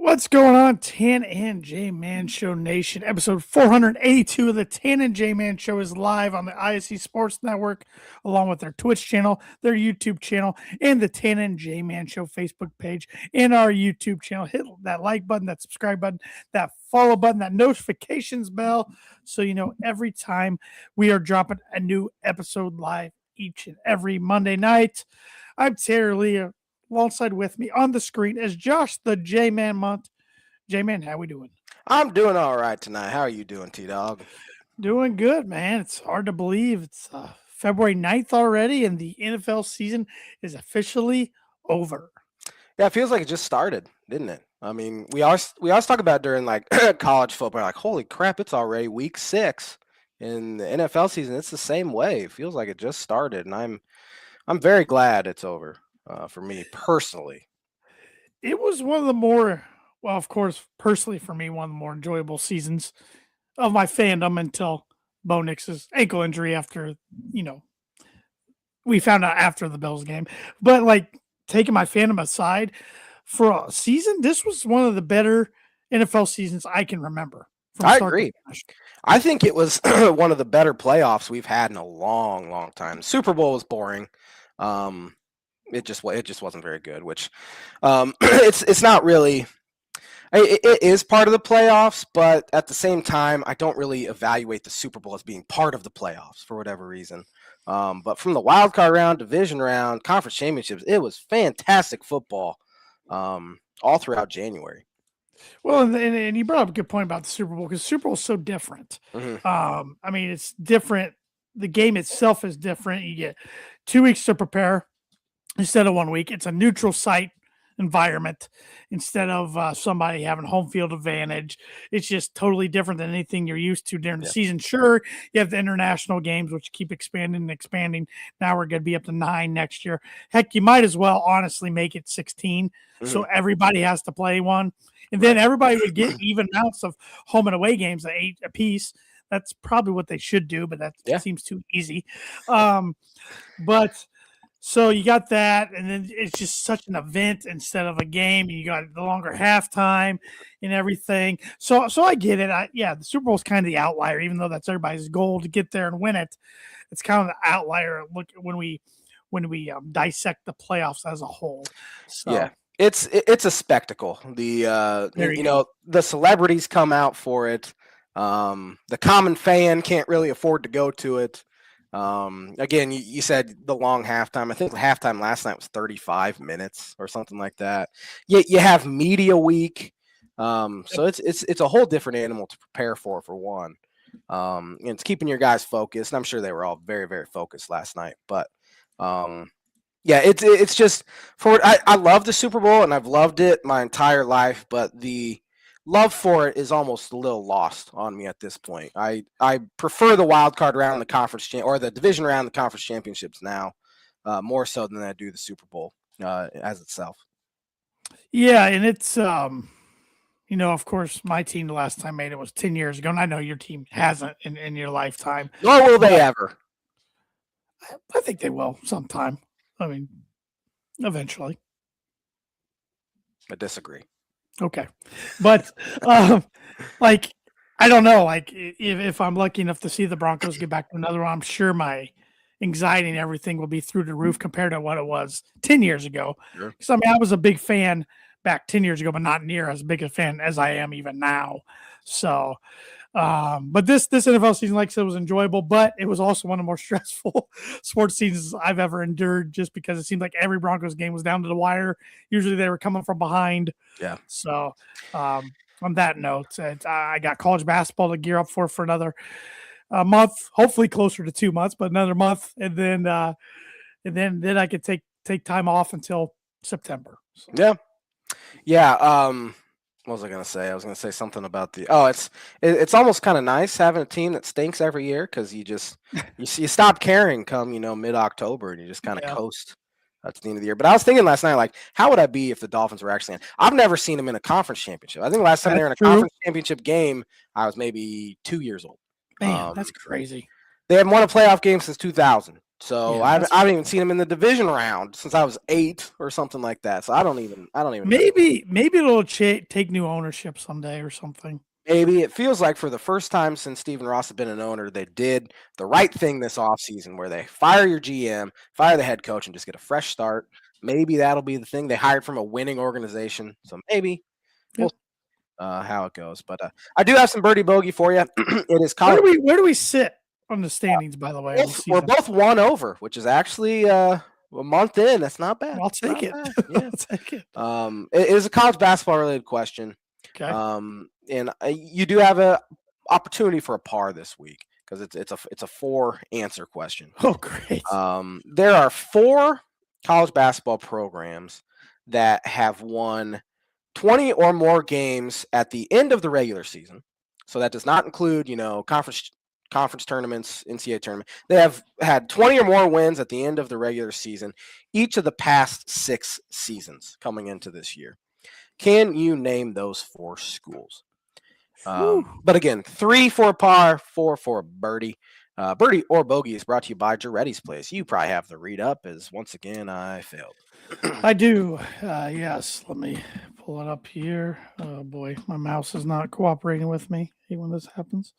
What's going on, Tan and J Man Show Nation? Episode 482 of the Tan and J Man Show is live on the ISC Sports Network, along with their Twitch channel, their YouTube channel, and the Tan and J Man Show Facebook page, and our YouTube channel. Hit that like button, that subscribe button, that follow button, that notifications bell, so you know every time we are dropping a new episode live each and every Monday night. I'm Terry Lee. Alongside with me on the screen is Josh the J-Man Munt. J-Man, how we doing? I'm doing all right tonight. How are you doing, T-Dog? Doing good, man. It's hard to believe. It's February 9th already, and the NFL season is officially over. Yeah, it feels like it just started, didn't it? I mean, we always talk about during like college football, like, holy crap, it's already week 6. In the NFL season, it's the same way. It feels like it just started, and I'm very glad it's over. For me personally, it was one of the more, well, of course, personally for me, one of the more enjoyable seasons of my fandom until Bo Nix's ankle injury after, we found out after the Bills game. But like taking my fandom aside, for a season, this was one of the better NFL seasons I can remember. I agree. I think it was one of the better playoffs we've had in a long, long time. Super Bowl was boring. It just wasn't very good, which it's not really. It is part of the playoffs, but at the same time, I don't really evaluate the Super Bowl as being part of the playoffs for whatever reason. But from the wild card round, division round, conference championships, it was fantastic football all throughout January. Well, and you brought up a good point about the Super Bowl, because Super Bowl is so different. Mm-hmm. I mean, it's different. The game itself is different. You get 2 weeks to prepare instead of 1 week. It's a neutral site environment instead of somebody having home field advantage. It's just totally different than anything you're used to during the season. Sure, you have the international games, which keep expanding and expanding. Now we're going to be up to 9 next year. Heck, you might as well honestly make it 16, so everybody has to play one. And then everybody would get even amounts of home and away games at 8 apiece. That's probably what they should do, but that seems too easy. But so you got that, and then it's just such an event instead of a game. You got the longer halftime and everything. So I get it. The Super Bowl is kind of the outlier, even though that's everybody's goal to get there and win it. It's kind of the outlier. Look when we dissect the playoffs as a whole. So. Yeah. It's a spectacle. The the celebrities come out for it. The common fan can't really afford to go to it. Again, you said the long halftime. I think the halftime last night was 35 minutes or something like that. You have media week, so it's a whole different animal to prepare for one. And it's keeping your guys focused. And I'm sure they were all very, very focused last night, but. It's just I love the Super Bowl and I've loved it my entire life, but the love for it is almost a little lost on me at this point. I prefer the wild card round, the conference or the division round, the conference championships now, more so than I do the Super Bowl as itself. Yeah, and it's of course, my team the last time made it was 10 years ago, and I know your team hasn't in your lifetime. Nor will they ever. I think they will sometime. I mean, eventually. I disagree. Okay. But, I don't know. Like, if I'm lucky enough to see the Broncos get back to another one, I'm sure my anxiety and everything will be through the roof compared to what it was 10 years ago. Sure. Because, I was a big fan back 10 years ago, but not near as big a fan as I am even now. So, but this NFL season, like I said, was enjoyable, but it was also one of the more stressful sports seasons I've ever endured, just because it seemed like every Broncos game was down to the wire. Usually they were coming from behind. Yeah. So on that note, I got college basketball to gear up for another month, hopefully closer to 2 months, but another month. And then I could take time off until September. So. Yeah. Yeah. What was I going to say? I was going to say something about it's almost kind of nice having a team that stinks every year, because you stop caring come, mid-October, and you just kind of coast to the end of the year. But I was thinking last night, like, how would I be if the Dolphins were actually in? I've never seen them in a conference championship. I think last time they were in a conference championship game, I was maybe 2 years old. Man, that's crazy. They haven't won a playoff game since 2000. So Yeah, I that's haven't even seen him in the division round since I was 8 or something like that. So I don't even know. maybe it'll take new ownership someday or something. Maybe it feels like for the first time since Stephen Ross has been an owner, they did the right thing this offseason where they fire your GM, fire the head coach, and just get a fresh start. Maybe that'll be the thing. They hired from a winning organization. So maybe we'll see how it goes. But I do have some birdie bogey for you. It is college. Where do we sit on the standings, by the way? We're both 1 over, which is actually a month in. That's not bad. I'll take it. Yeah. I'll take it. It is a college basketball related question. Okay. And you do have a opportunity for a par this week because it's a 4 answer question. Oh, great. There are 4 college basketball programs that have won 20 or more games at the end of the regular season. So that does not include, conference tournaments, NCAA tournament. They have had 20 or more wins at the end of the regular season, each of the past 6 seasons coming into this year. Can you name those 4 schools? But again, 3 for a par, 4 for a birdie. Birdie or bogey is brought to you by Jarrety's Place. You probably have the read up as once again I failed. I do. Yes. Let me pull it up here. Oh boy, my mouse is not cooperating with me. I hate when this happens.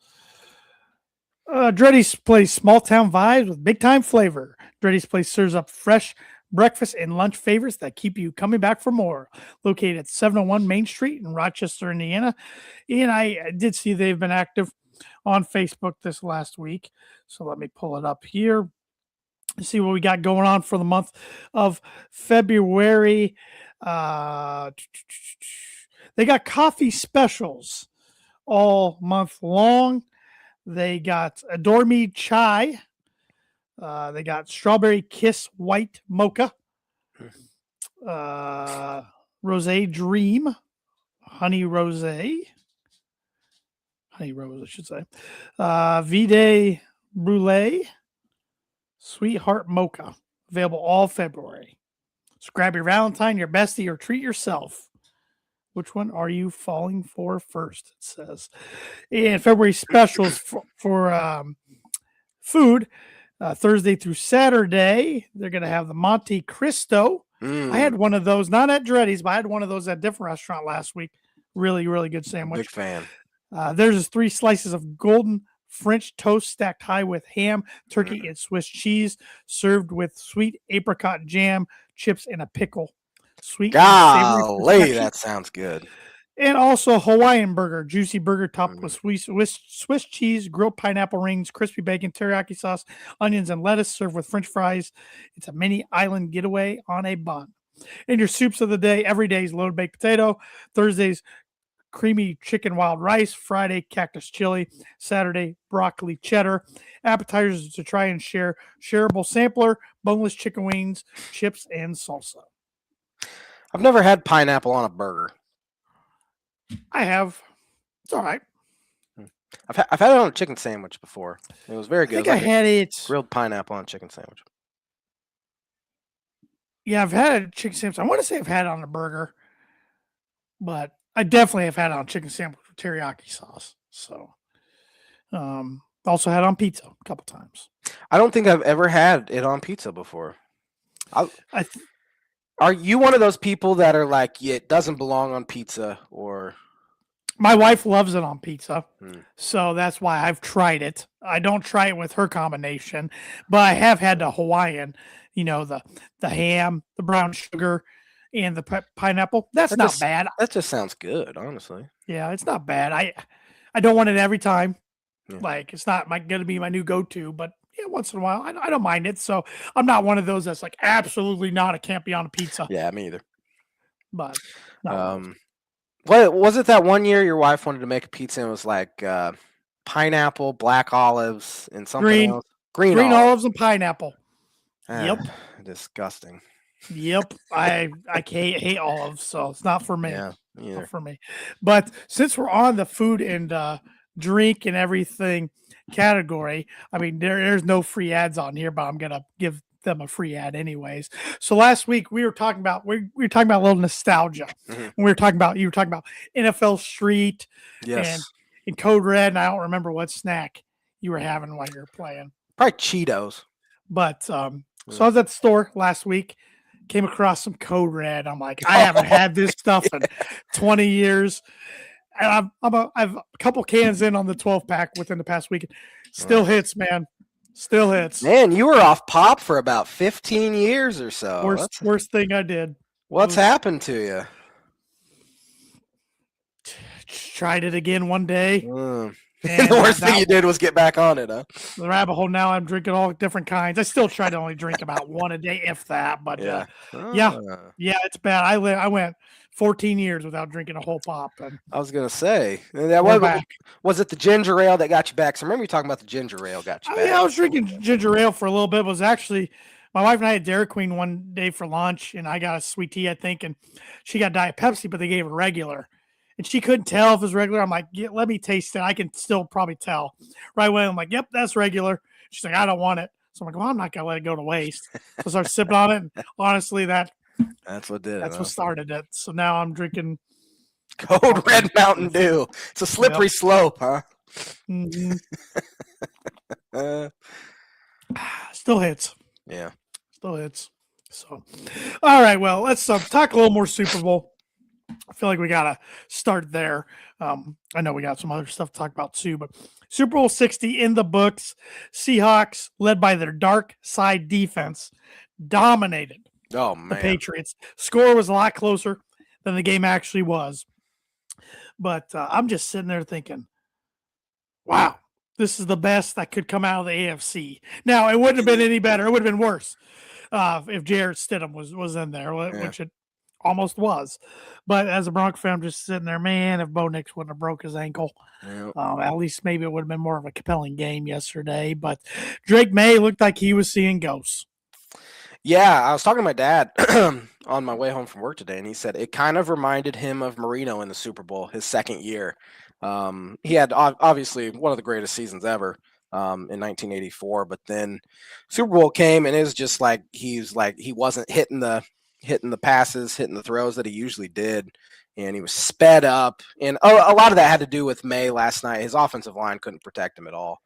Jarrety's Place, small town vibes with big time flavor. Jarrety's Place serves up fresh breakfast and lunch favorites that keep you coming back for more. Located at 701 Main Street in Rochester, Indiana. And I did see they've been active on Facebook this last week. So let me pull it up here. See what we got going on for the month of February. They got coffee specials all month long. They got Adore Me Chai. They got Strawberry Kiss White Mocha. Rosé Dream. Honey Rose, I should say. Vide Brulee. Sweetheart Mocha. Available all February. So grab your Valentine, your bestie, or treat yourself. Which one are you falling for first? It says. And February specials for food. Thursday through Saturday, they're going to have the Monte Cristo. I had one of those, not at Jarrety's, but I had one of those at a different restaurant last week. Really, really good sandwich. Big fan. There's 3 slices of golden French toast stacked high with ham, turkey, and Swiss cheese, served with sweet apricot jam, chips, and a pickle. Sweet. Golly, that sounds good. And also Hawaiian burger, juicy burger topped with Swiss cheese, grilled pineapple rings, crispy bacon, teriyaki sauce, onions, and lettuce, served with French fries. It's a mini island getaway on a bun. And your soups of the day, every day's loaded baked potato, Thursday's creamy chicken wild rice, Friday cactus chili, Saturday broccoli cheddar, appetizers to try and share, shareable sampler, boneless chicken wings, chips, and salsa. I've never had pineapple on a burger. I have. It's all right. I've had it on a chicken sandwich before. It was very good. I think I had it. Grilled pineapple on a chicken sandwich. Yeah, I've had a chicken sandwich. I want to say I've had it on a burger, but I definitely have had it on chicken sandwich with teriyaki sauce. So, also had it on pizza a couple times. I don't think I've ever had it on pizza before. Are you one of those people that are like, yeah, it doesn't belong on pizza, or? My wife loves it on pizza, so that's why I've tried it. I don't try it with her combination, but I have had the Hawaiian, the ham, the brown sugar, and the pineapple. That's not bad. That just sounds good, honestly. Yeah, it's not bad. I don't want it every time. Yeah. Like, it's not going to be my new go-to, but yeah, once in a while, I don't mind it. So I'm not one of those that's like, absolutely not. It can't be on a pizza. Yeah, me either. But what was it that one year your wife wanted to make a pizza and it was like pineapple, black olives, and something else? Green olives and pineapple. Yep. Disgusting. Yep. I hate olives, so it's not for me. Yeah, not for me. But since we're on the food and drink and everything category, I mean, there's no free ads on here, but I'm gonna give them a free ad anyways. So last week we were talking about a little nostalgia. Mm-hmm. You were talking about NFL Street, yes, and Code Red, and I don't remember what snack you were having while you were playing. Probably Cheetos. But so I was at the store last week, came across some Code Red. I'm like, I haven't had this stuff in 20 years. And I've a couple cans in on the 12 pack within the past week. Still hits, man. Still hits. Man, you were off pop for about 15 years or so. Worst thing I did. What's happened to you? Tried it again one day. And the worst thing you did was get back on it, huh? The rabbit hole. Now I'm drinking all different kinds. I still try to only drink about one a day, if that. But yeah, it's bad. I went 14 years without drinking a whole pop. And I was gonna say, was it the ginger ale that got you back? So remember you talking about the ginger ale got you back? I was drinking ginger ale for a little bit. It was actually my wife and I had Dairy Queen one day for lunch, and I got a sweet tea, I think, and she got Diet Pepsi, but they gave her regular. And she couldn't tell if it was regular. I'm like, let me taste it. I can still probably tell. Right away, I'm like, yep, that's regular. She's like, I don't want it. So I'm like, well, I'm not going to let it go to waste. So I started sipping on it. And honestly, that's what did it. That's what started it. So now I'm drinking Code Red Mountain Dew. It's a slippery slope, huh? Mm-hmm. Still hits. Yeah. Still hits. So, all right. Well, let's talk a little more Super Bowl. I feel like we got to start there. I know we got some other stuff to talk about too, but Super Bowl 60 in the books. Seahawks, led by their dark side defense, dominated the Patriots. Score was a lot closer than the game actually was. But I'm just sitting there thinking, wow, this is the best that could come out of the AFC. Now, it wouldn't have been any better. It would have been worse if Jarrett Stidham was in there, which it almost was. But as a Bronco fan, I'm just sitting there, man, if Bo Nix wouldn't have broke his ankle, at least maybe it would have been more of a compelling game yesterday. But Drake May looked like he was seeing ghosts. Yeah, I was talking to my dad on my way home from work today, and he said it kind of reminded him of Marino in the Super Bowl, his second year. He had obviously one of the greatest seasons ever in 1984, but then Super Bowl came, and it was just like he wasn't hitting the passes, hitting the throws that he usually did, and he was sped up. And a lot of that had to do with May last night. His offensive line couldn't protect him at all,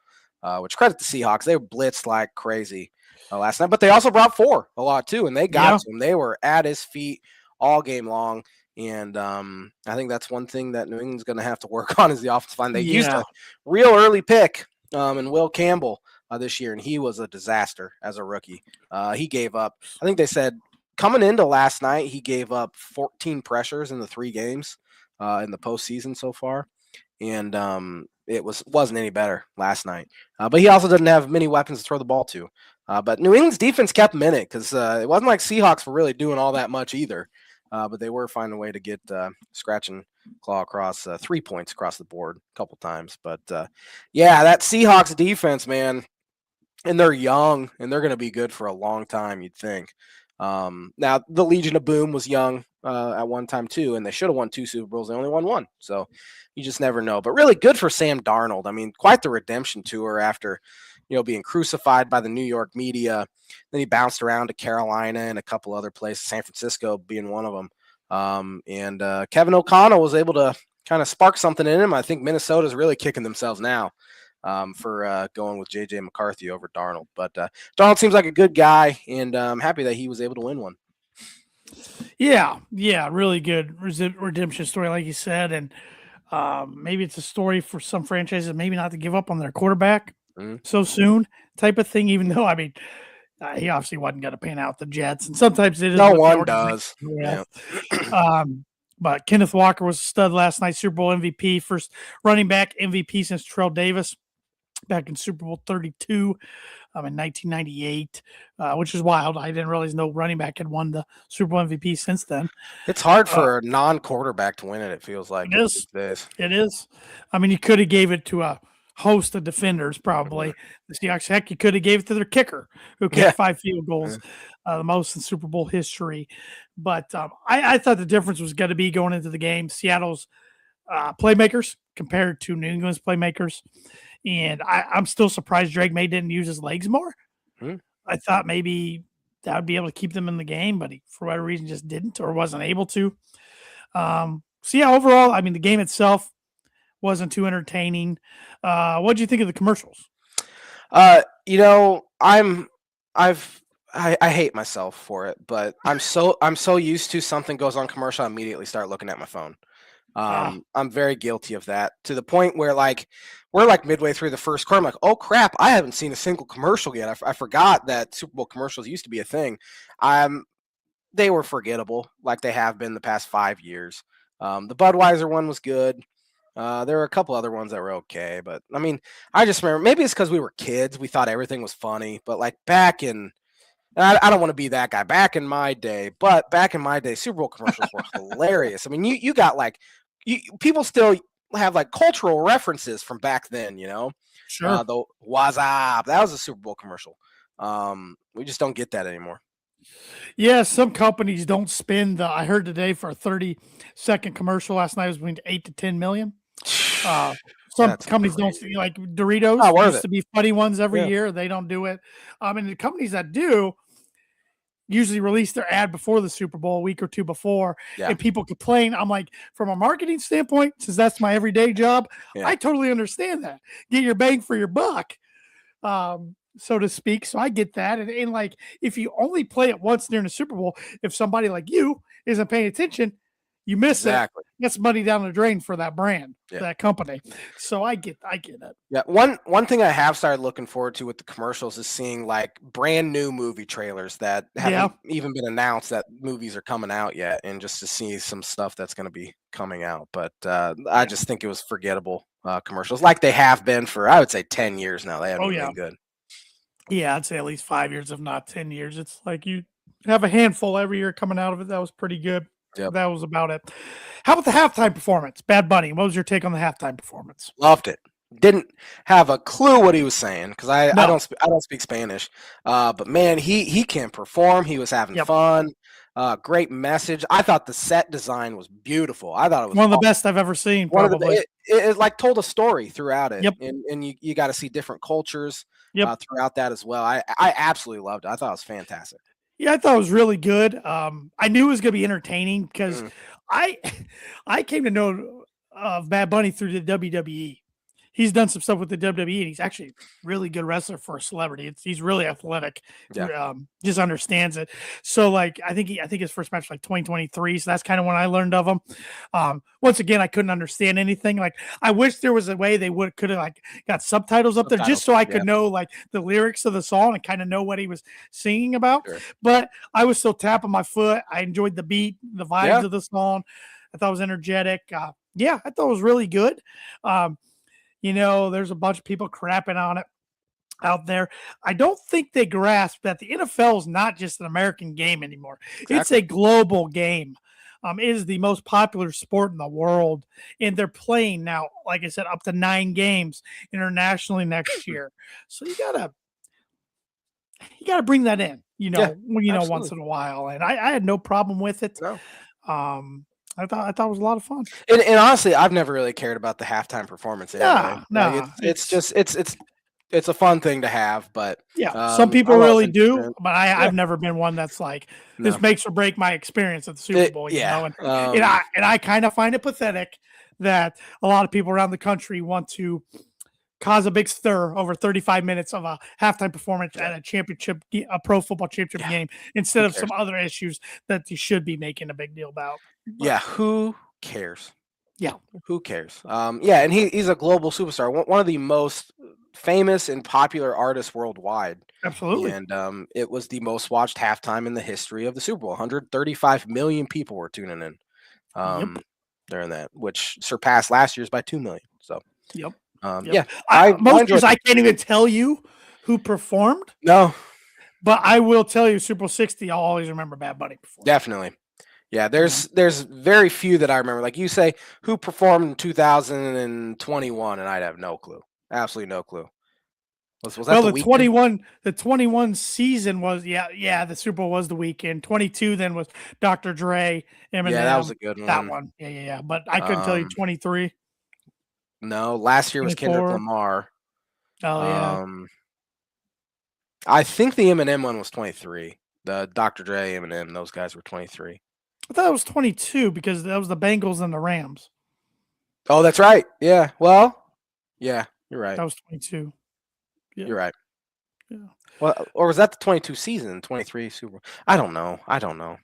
which credit the Seahawks. They blitzed like crazy last night, but they also brought four a lot too, and they got to him. They were at his feet all game long, and I think that's one thing that New England's going to have to work on is the offensive line. They used a real early pick in Will Campbell this year, and he was a disaster as a rookie. He gave up, I think they said, coming into last night, he gave up 14 pressures in the 3 games in the postseason so far, and it wasn't any better last night. But he also didn't have many weapons to throw the ball to. But New England's defense kept him in it because it wasn't like Seahawks were really doing all that much either. But they were finding a way to get scratch and claw across 3 points across the board a couple times. But that Seahawks defense, man, and they're young and they're going to be good for a long time, you'd think. Now the Legion of Boom was young at one time too, and they should have won 2 Super Bowls. They only won 1, so you just never know. But really good for Sam Darnold. I mean, quite the redemption tour after being crucified by the New York media. Then he bounced around to Carolina and a couple other places, San Francisco being one of them. And Kevin O'Connell was able to kind of spark something in him. I think Minnesota's really kicking themselves now for going with J.J. McCarthy over Darnold. But Darnold seems like a good guy, and I'm happy that he was able to win one. Yeah, really good redemption story, like you said. And maybe it's a story for some franchises maybe not to give up on their quarterback so soon type of thing, even though, I mean, he obviously wasn't going to pan out the Jets. And sometimes it is. No one does. Yeah. But Kenneth Walker was a stud last night, Super Bowl MVP, first running back MVP since Terrell Davis back in Super Bowl 32 in 1998, which is wild. I didn't realize no running back had won the Super Bowl MVP since then. It's hard for a non-quarterback to win it feels like. It is. It is. I mean, you could have gave it to a host of defenders probably. The Seahawks, heck, you could have gave it to their kicker who kicked 5 field goals, the most in Super Bowl history. But I thought the difference was going to be going into the game, Seattle's playmakers compared to New England's playmakers. And I'm still surprised Drake May didn't use his legs more. I thought maybe that would be able to keep them in the game, but he, for whatever reason, just didn't or wasn't able to. Overall, I mean, the game itself wasn't too entertaining. What did you think of the commercials? I'm I hate myself for it, but I'm so used to something goes on commercial, I immediately start looking at my phone. Ah, I'm very guilty of that to the point where like we're like midway through the first quarter. I'm like, oh crap, I haven't seen a single commercial yet. I forgot that Super Bowl commercials used to be a thing. Um, they were forgettable, like they have been the past 5 years. The Budweiser one was good. There were a couple other ones that were okay, but I mean, I just remember maybe it's because we were kids, we thought everything was funny. But like back in, and I don't want to be that guy. Back in my day, but back in my day, Super Bowl commercials were hilarious. I mean, you got like, people still have like cultural references from back then. sure. The "What's up?" That was a Super Bowl commercial. We just don't get that anymore. Yeah, some companies don't spend. I heard today for a 30-second commercial last night was between 8 to 10 million. Uh, some That's companies don't crazy. like Doritos Not worth used it. to be funny ones every Yeah, year. They don't do it. And the companies that do usually release their ad before the Super Bowl, a week or two before, yeah, and people complain. I'm like, from a marketing standpoint, since that's my everyday job, yeah. I totally understand that. Get your bang for your buck, so to speak. So I get that. And like, if you only play it once during the Super Bowl, if somebody like you isn't paying attention, you miss it. Exactly. That's money down the drain for that brand, Yeah. that company. So I get it. Yeah, one thing I have started looking forward to with the commercials is seeing like brand new movie trailers that Yeah. haven't even been announced that movies are coming out yet, and just to see some stuff that's going to be coming out. But I Yeah. just think it was forgettable commercials, like they have been for I would say 10 years now. They haven't Oh even yeah. been good. Yeah. I'd say at least 5 years, if not 10 years. It's like you have a handful every year coming out of it. That was pretty good. Yep, That was about it. How about the halftime performance? Bad Bunny. What was your take on the halftime performance? loved it. Didn't have a clue what he was saying because No. I don't speak Spanish. But man, he can perform. He was having Yep. fun. Great message. I thought the set design was beautiful. I thought it was One of the best I've ever seen, one of the probably. it like told a story throughout it, Yep. and you got to see different cultures Yep. throughout that as well. I absolutely loved it. I thought it was fantastic. Yeah, I thought it was really good. I knew it was gonna be entertaining because Mm, I I came to know of Bad Bunny through the WWE. He's done some stuff with the WWE, and he's actually a really good wrestler for a celebrity. He's really athletic, yeah, just understands it. So, like, I think his first match was like 2023. So that's kind of when I learned of him. Once again, I couldn't understand anything. Like, I wish there was a way they could have like got subtitles up there just subtitles. so I Yeah, could know like the lyrics of the song and kind of know what he was singing about. sure. But I was still tapping my foot. I enjoyed the beat, the vibes Yeah, of the song. I thought it was energetic. Yeah, I thought it was really good. Um, there's a bunch of people crapping on it out there. I don't think they grasp that the NFL is not just an American game anymore. It's exactly. a global game. It is the most popular sport in the world, and they're playing now, like I said, up to 9 games internationally next year. So you gotta bring that in, Yeah, once absolutely. in a while. And I had no problem with it. No, Um, I thought it was a lot of fun. and honestly, I've never really cared about the halftime performance anyway. Nah, Like nah, it's just it's a fun thing to have, but yeah, some I people love really do, entertainment. but Yeah, I've never been one that's like, no, this makes or break my experience at the Super Bowl, yeah. and I kind of find it pathetic that a lot of people around the country want to cause a big stir over 35 minutes of a halftime performance Yeah, at a pro football championship yeah. game instead Who of cares? some other issues that you should be making a big deal about. But Yeah, who cares? yeah, Who cares? Yeah, and he's a global superstar, one of the most famous and popular artists worldwide. absolutely. And it was the most watched halftime in the history of the Super Bowl. 135 million people were tuning in Yep. um, during that, which surpassed last year's by 2 million. So, Yep. Yep. yeah, I Most enjoyed years I it. can't even tell you who performed, No, but I will tell you Super Bowl 60, I'll always remember Bad Bunny performing. definitely. Yeah, Yeah. there's very few that I remember. Like you say, who performed in 2021, and I'd have no clue. Absolutely no clue. Was that Well, the weekend? the 21 season was, yeah, the Super Bowl was the weekend. 22 then was Dr. Dre, Yeah, that was Eminem, a good that one. one. Yeah. But I couldn't tell you Um, 23, no, last year was Kendrick 24. Lamar. Oh yeah. Um, I think the Eminem one was 23. The Dr. Dre, Eminem, those guys were 23. I thought it was 22 because that was the Bengals and the Rams. Oh, that's right. Yeah. Well, yeah, you're right. That was 22. Yeah. You're right. Yeah. Well, or was that the 22 season? 23 Super Bowl? I don't know. I don't I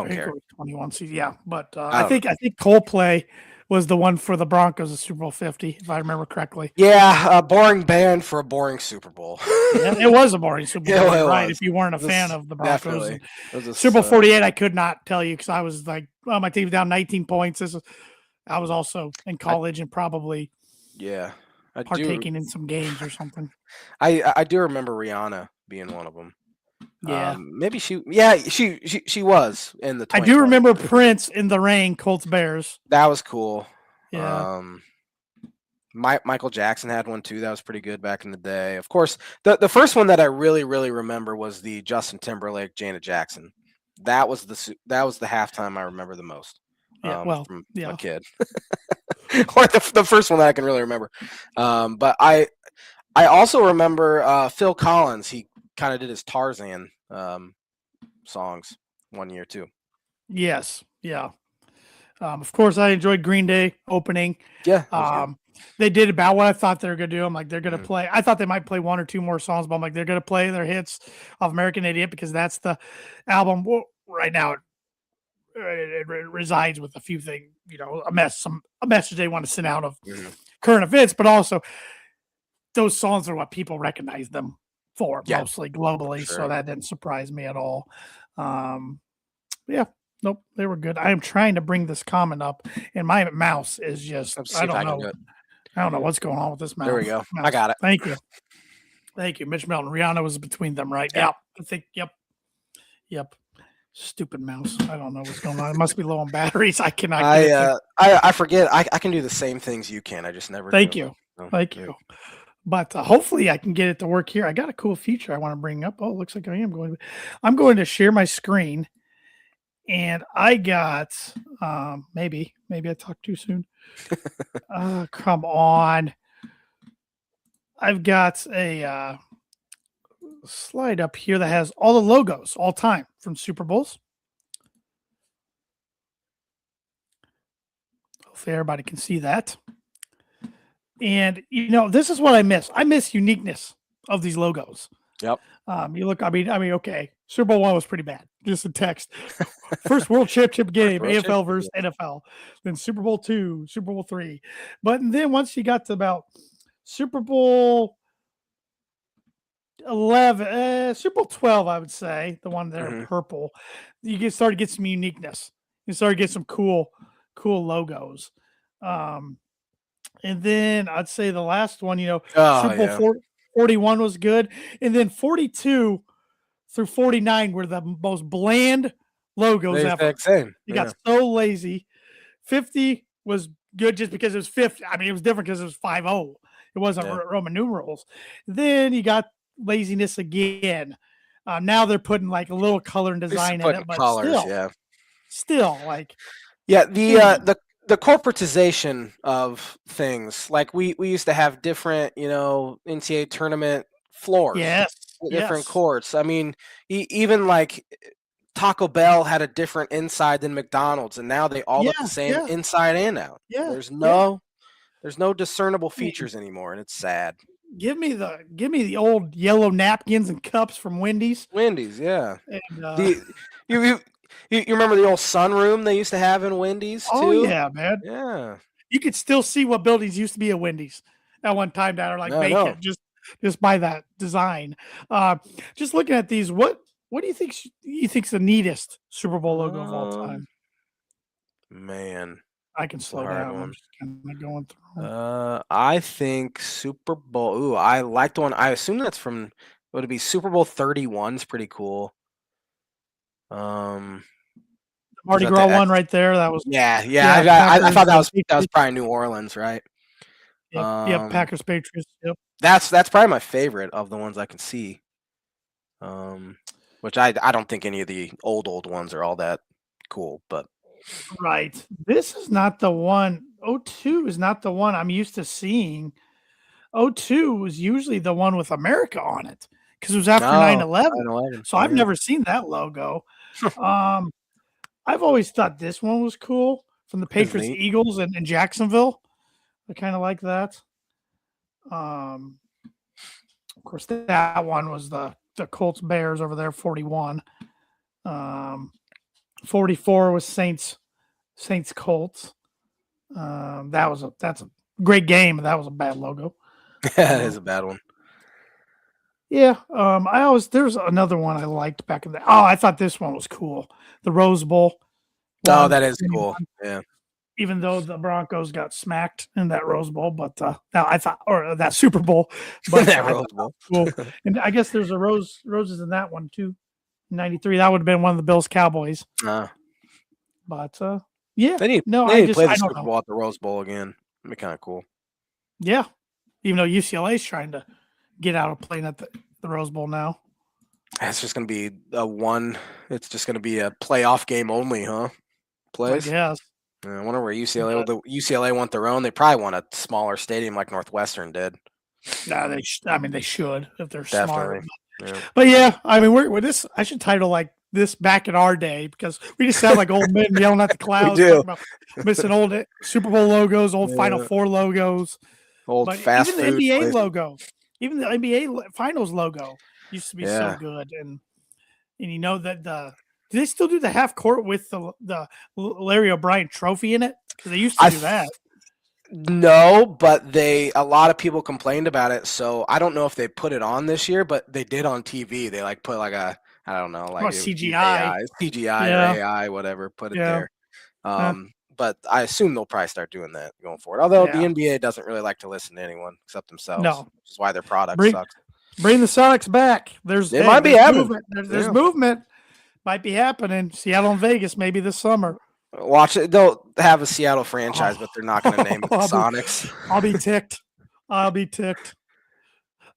think it care. was 21 season. Yeah, but I don't know. I think Coldplay was the one for the Broncos of Super Bowl 50, if I remember correctly. Yeah, a boring band for a boring Super Bowl. Yeah, it was a boring Super Yeah, Bowl. well, You're it right. was. If you weren't a It was fan of the Broncos, definitely. and It was Super just, Bowl 48, I could not tell you because I was like, well, my team's down 19 points. I was also in college and probably yeah, I do. partaking in some games or something. I do remember Rihanna being one of them. Yeah. Maybe she was in the I do 2020. remember Prince in the Rain, Colts Bears. That was cool. Yeah. Michael Jackson had one too. That was pretty good back in the day. Of course, the first one that I really remember was the Justin Timberlake Janet Jackson. That was the halftime I remember the most. Yeah. Well, From yeah. a kid, or the first one that I can really remember. But I also remember Phil Collins. He kind of did his Tarzan songs one year too. Yes. Yeah. Of course, I enjoyed Green Day opening. Yeah, that was good. They did about what I thought they were going to do. I'm like, they're going to Mhm. play. I thought they might play one or two more songs, but I'm like, they're going to play their hits of American Idiot because that's the album. Well, right now, it resides with a few things, a message they want to send out of Mhm. current events, but also those songs are what people recognize them for, Yeah, mostly globally. sure. So that didn't surprise me at all. Yeah. Nope, they were good. I am trying to bring this comment up, and my mouse is just, Let's I see if I don't can do know. it. I don't know what's going on with this mouse. There we go. I mouse. got it. Thank you. Thank you. Mitch Melton. Rihanna was between them, right? Yeah. Yeah. I think, yep. Stupid mouse. I don't know what's going on. It must be low on batteries. I cannot get it to. I forget. I can do the same things you can. I just never Thank do. you. So, Thank yeah. you. But hopefully I can get it to work here. I got a cool feature I want to bring up. Oh, it looks like I'm going to share my screen. And I got maybe I talked too soon. Come on. I've got a slide up here that has all the logos all time from Super Bowls. Hopefully everybody can see that. And this is what I miss. I miss uniqueness of these logos. Yep. You look, I mean, okay. Super Bowl 1 was pretty bad. Just in text. First World Championship game, AFL versus NFL. Then Super Bowl 2, Super Bowl 3. But then once you got to about Super Bowl 11, Super Bowl 12, I would say, the one there in purple, you start to get some uniqueness. You start to get some cool logos. And then I'd say the last one, Super Bowl 41 was good. And then 42 through 49 were the most bland logos ever. Same. You got so lazy. 50 was good just because it was 50. I mean, it was different because it was 5-0. It wasn't Roman numerals. Then you got laziness again. Now they're putting like a little color and design in it, but colors, still like the corporatization of things. Like we used to have different, NCAA tournament floors. Different courts. I mean, even like Taco Bell had a different inside than McDonald's, and now they all look the same inside and out. There's no discernible features anymore, and it's sad. Give me the old yellow napkins and cups from Wendy's. Yeah. And, you remember the old sunroom they used to have in Wendy's too? Oh yeah, man. Yeah. You could still see what buildings used to be at Wendy's at one time that are like vacant. Just by that design. Just looking at these, what do you think's the neatest Super Bowl logo of all time? Man, I can slow down. I'm just kind of going through. I think Super Bowl. Ooh, I like the one. I assume that's from. Would it be Super Bowl 31? Is pretty cool. Mardi Gras one right there. That was I thought that was probably New Orleans, right? Yep, Packers Patriots. Yep. That's probably my favorite of the ones I can see. Which I don't think any of the old ones are all that cool, but right. This is not the one. 02 is not the one I'm used to seeing. 02 was usually the one with America on it because it was after 9/11. So I've never seen that logo. I've always thought this one was cool from the Patriots Eagles in Jacksonville. I kind of like that. Of course, that one was the Colts Bears over there, 41. 44 was Saints Colts. That's a great game. That was a bad logo. That is a bad one. Yeah. There's another one I liked back in the. Oh, I thought this one was cool. The Rose Bowl. Oh, that is cool. Yeah. Even though the Broncos got smacked in that Rose Bowl, but that Super Bowl, but that Rose Bowl. Cool. And I guess there's roses in that one too. 93. That would have been one of the Bills Cowboys. But yeah, they need to play the Super Bowl at the Rose Bowl again. It'd be kind of cool. Yeah, even though UCLA's trying to get out of playing at the Rose Bowl now. It's just going to be It's just going to be a playoff game only, huh? Plays. Yes. I wonder where UCLA want their own. They probably want a smaller stadium like Northwestern did. Yeah, they should if they're Definitely. smart. Yeah. But yeah, I mean, we're this. I should title like this back in our day because we just sound like old men yelling at the clouds, talking about missing old Super Bowl logos, old Final Four logos, old fast even food the NBA place. logo, even the NBA Finals logo used to be so good, and you know that do they still do the half court with the Larry O'Brien trophy in it? Because they used to do that. No, but a lot of people complained about it, so I don't know if they put it on this year, but they did on TV. They put like I don't know, like CGI or AI, whatever, put it there. But I assume they'll probably start doing that going forward. Although the NBA doesn't really like to listen to anyone except themselves. No. Which is why their product sucks. Bring the Sonics back. It might be happening. There's movement. Might be happening. Seattle and Vegas maybe this summer. Watch it. They'll have a Seattle franchise, but they're not going to name it the Sonics. I'll be ticked.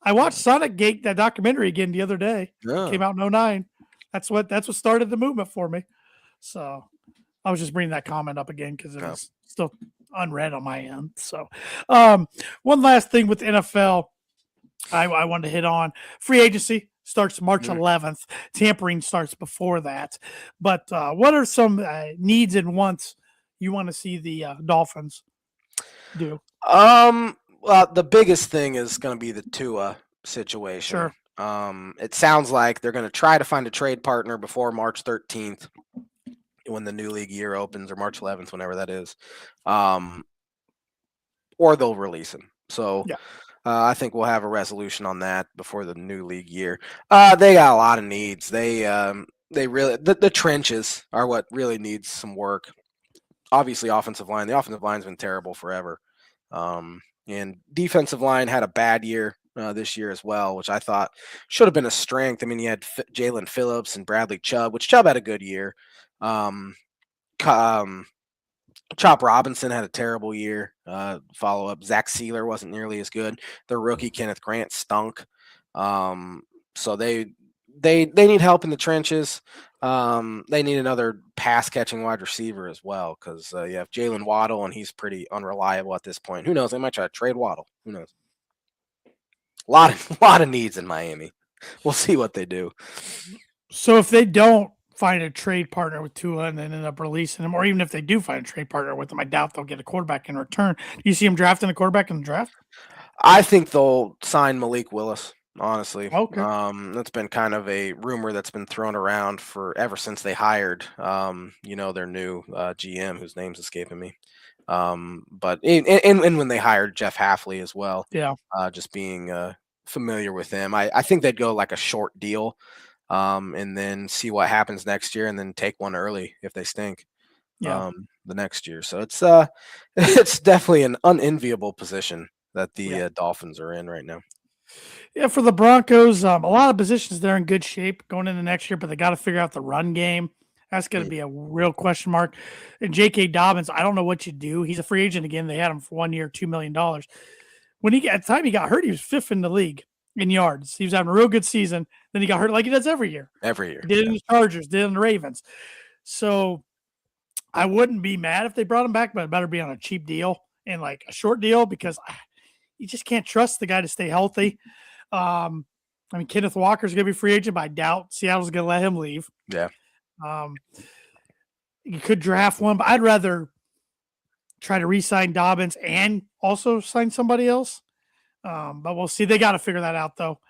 I watched Sonic Gate, that documentary again the other day. Yeah. Came out in 2009. That's what started the movement for me. So I was just bringing that comment up again because it was still unread on my end. So one last thing with NFL I wanted to hit on. Free agency starts March 11th. Tampering starts before that. But what are some needs and wants you want to see the Dolphins do? Well, the biggest thing is going to be the Tua situation. Sure. It sounds like they're going to try to find a trade partner before March 13th when the new league year opens, or March 11th, whenever that is. Or they'll release him. So I think we'll have a resolution on that before the new league year. They got a lot of needs. They really the trenches are what really needs some work. Obviously, offensive line. The offensive line's been terrible forever. And defensive line had a bad year this year as well, which I thought should have been a strength. I mean, you had Jalen Phillips and Bradley Chubb, which Chubb had a good year. Chop Robinson had a terrible year. Follow up, Zach Sealer wasn't nearly as good. Their rookie Kenneth Grant stunk. So they need help in the trenches. They need another pass catching wide receiver as well, because you have Jalen Waddle, and he's pretty unreliable at this point. Who knows? They might try to trade Waddle. Who knows? A lot of needs in Miami. We'll see what they do. So if they don't find a trade partner with Tua and then end up releasing him, or even if they do find a trade partner with him, I doubt they'll get a quarterback in return. Do you see him drafting a quarterback in the draft? I think they'll sign Malik Willis, honestly. Okay. That's been kind of a rumor that's been thrown around for ever since they hired, their new GM, whose name's escaping me. But when they hired Jeff Hafley as well, just being familiar with him, I think they'd go like a short deal, and then see what happens next year, and then take one early if they stink. The next year. So it's definitely an unenviable position that the Dolphins are in right now. Yeah, for the Broncos, a lot of positions they're in good shape going into next year, but they got to figure out the run game. That's going to be a real question mark. And J.K. Dobbins, I don't know what you do. He's a free agent again. They had him for 1 year, $2 million. When at the time he got hurt, he was fifth in the league in yards. He was having a real good season. Then he got hurt like he does every year. Every year. Did it in the Chargers, did it in the Ravens. So I wouldn't be mad if they brought him back, but it better be on a cheap deal and like a short deal, because you just can't trust the guy to stay healthy. Kenneth Walker's going to be free agent, but I doubt Seattle's going to let him leave. Yeah. You could draft one, but I'd rather try to re-sign Dobbins and also sign somebody else. But we'll see. They got to figure that out, though.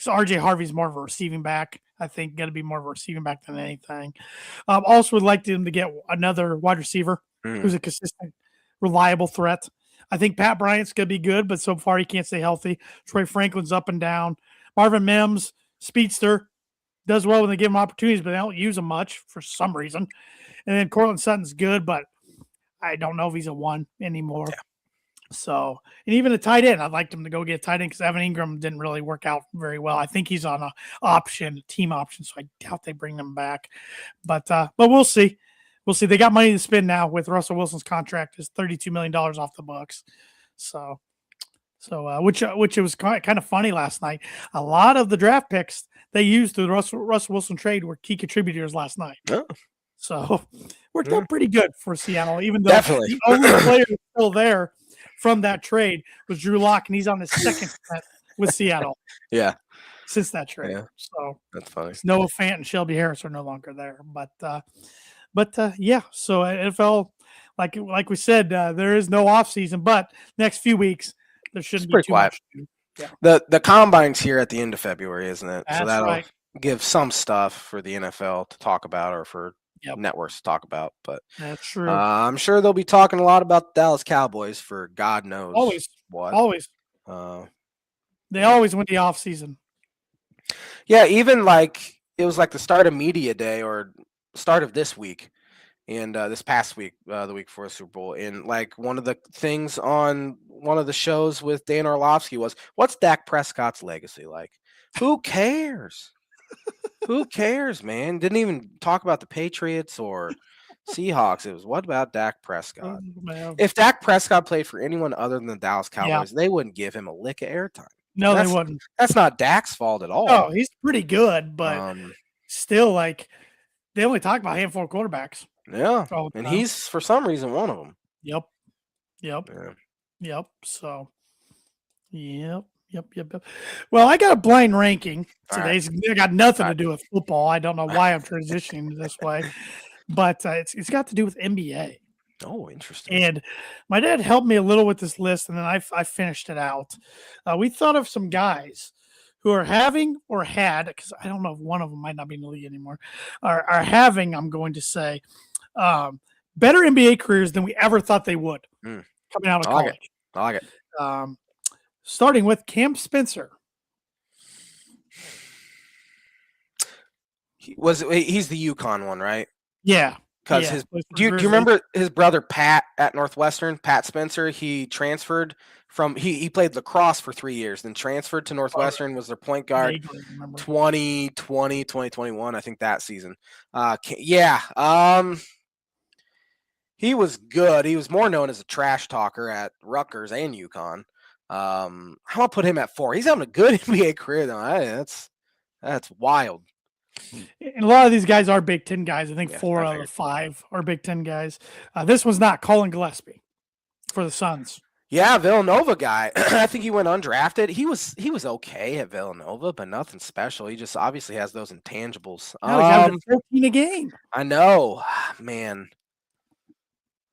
So RJ Harvey's more of a receiving back. I think going to be more of a receiving back than anything. Also would like them to get another wide receiver who's a consistent, reliable threat. I think Pat Bryant's going to be good, but so far he can't stay healthy. Troy Franklin's up and down. Marvin Mims, speedster, does well when they give him opportunities, but they don't use him much for some reason. And then Cortland Sutton's good, but I don't know if he's a 1 anymore. Yeah. So, and even a tight end, I'd like them to go get a tight end because Evan Ingram didn't really work out very well. I think he's on a team option, so I doubt they bring them back. But we'll see. We'll see. They got money to spend now with Russell Wilson's contract is $32 million off the books. So which it was kind of funny last night. A lot of the draft picks they used through the Russell Wilson trade were key contributors last night. Oh. So worked out pretty good for Seattle, even though Definitely. the only player still there from that trade was Drew Lock, and he's on his second stint with Seattle. Yeah. Since that trade. Yeah. So that's funny. Noah Fant and Shelby Harris are no longer there. But yeah, so NFL, like we said, there is no off season, but next few weeks there shouldn't be too much. Yeah. The combine's here at the end of February, isn't it? That's so that'll right. give some stuff for the NFL to talk about or for networks to talk about. But that's true. I'm sure they'll be talking a lot about the Dallas Cowboys for God knows what. Always. They always win the off season. Yeah, even like it was like the start of media day or start of this week and this past week, the week before the Super Bowl. And like one of the things on one of the shows with Dan Orlovsky was, what's Dak Prescott's legacy like? Who cares? Who cares, man? Didn't even talk about the Patriots or Seahawks. It was, what about Dak Prescott? If Dak Prescott played for anyone other than the Dallas Cowboys, they wouldn't give him a lick of airtime. No, they wouldn't. That's not Dak's fault at all. No, he's pretty good, but still, like, they only talk about a handful of quarterbacks. Yeah, and he's, for some reason, one of them. Yep. So, yep. Well, I got a blind ranking today. It got nothing to do with football. I don't know why I'm transitioning this way, but it's got to do with NBA. Oh, interesting. And my dad helped me a little with this list, and then I finished it out. We thought of some guys who are having or had, because I don't know if one of them might not be in the league anymore, are having, I'm going to say, better NBA careers than we ever thought they would coming out of college. I like it. Starting with Cam Spencer. He's the UConn one, right? Yeah. Because do you remember his brother Pat at Northwestern, Pat Spencer? He transferred from he played lacrosse for 3 years, then transferred to Northwestern, was their point guard 2020, 2021, I think that season. He was good. He was more known as a trash talker at Rutgers and UConn. I'm gonna put him at 4. He's having a good NBA career though. That's wild. And a lot of these guys are Big Ten guys. I think 4 out of 5 are Big Ten guys. This one's not Colin Gillespie for the Suns. Yeah, Villanova guy. I think he went undrafted. He was okay at Villanova, but nothing special. He just obviously has those intangibles. No, he's having 14 a game. I know, man.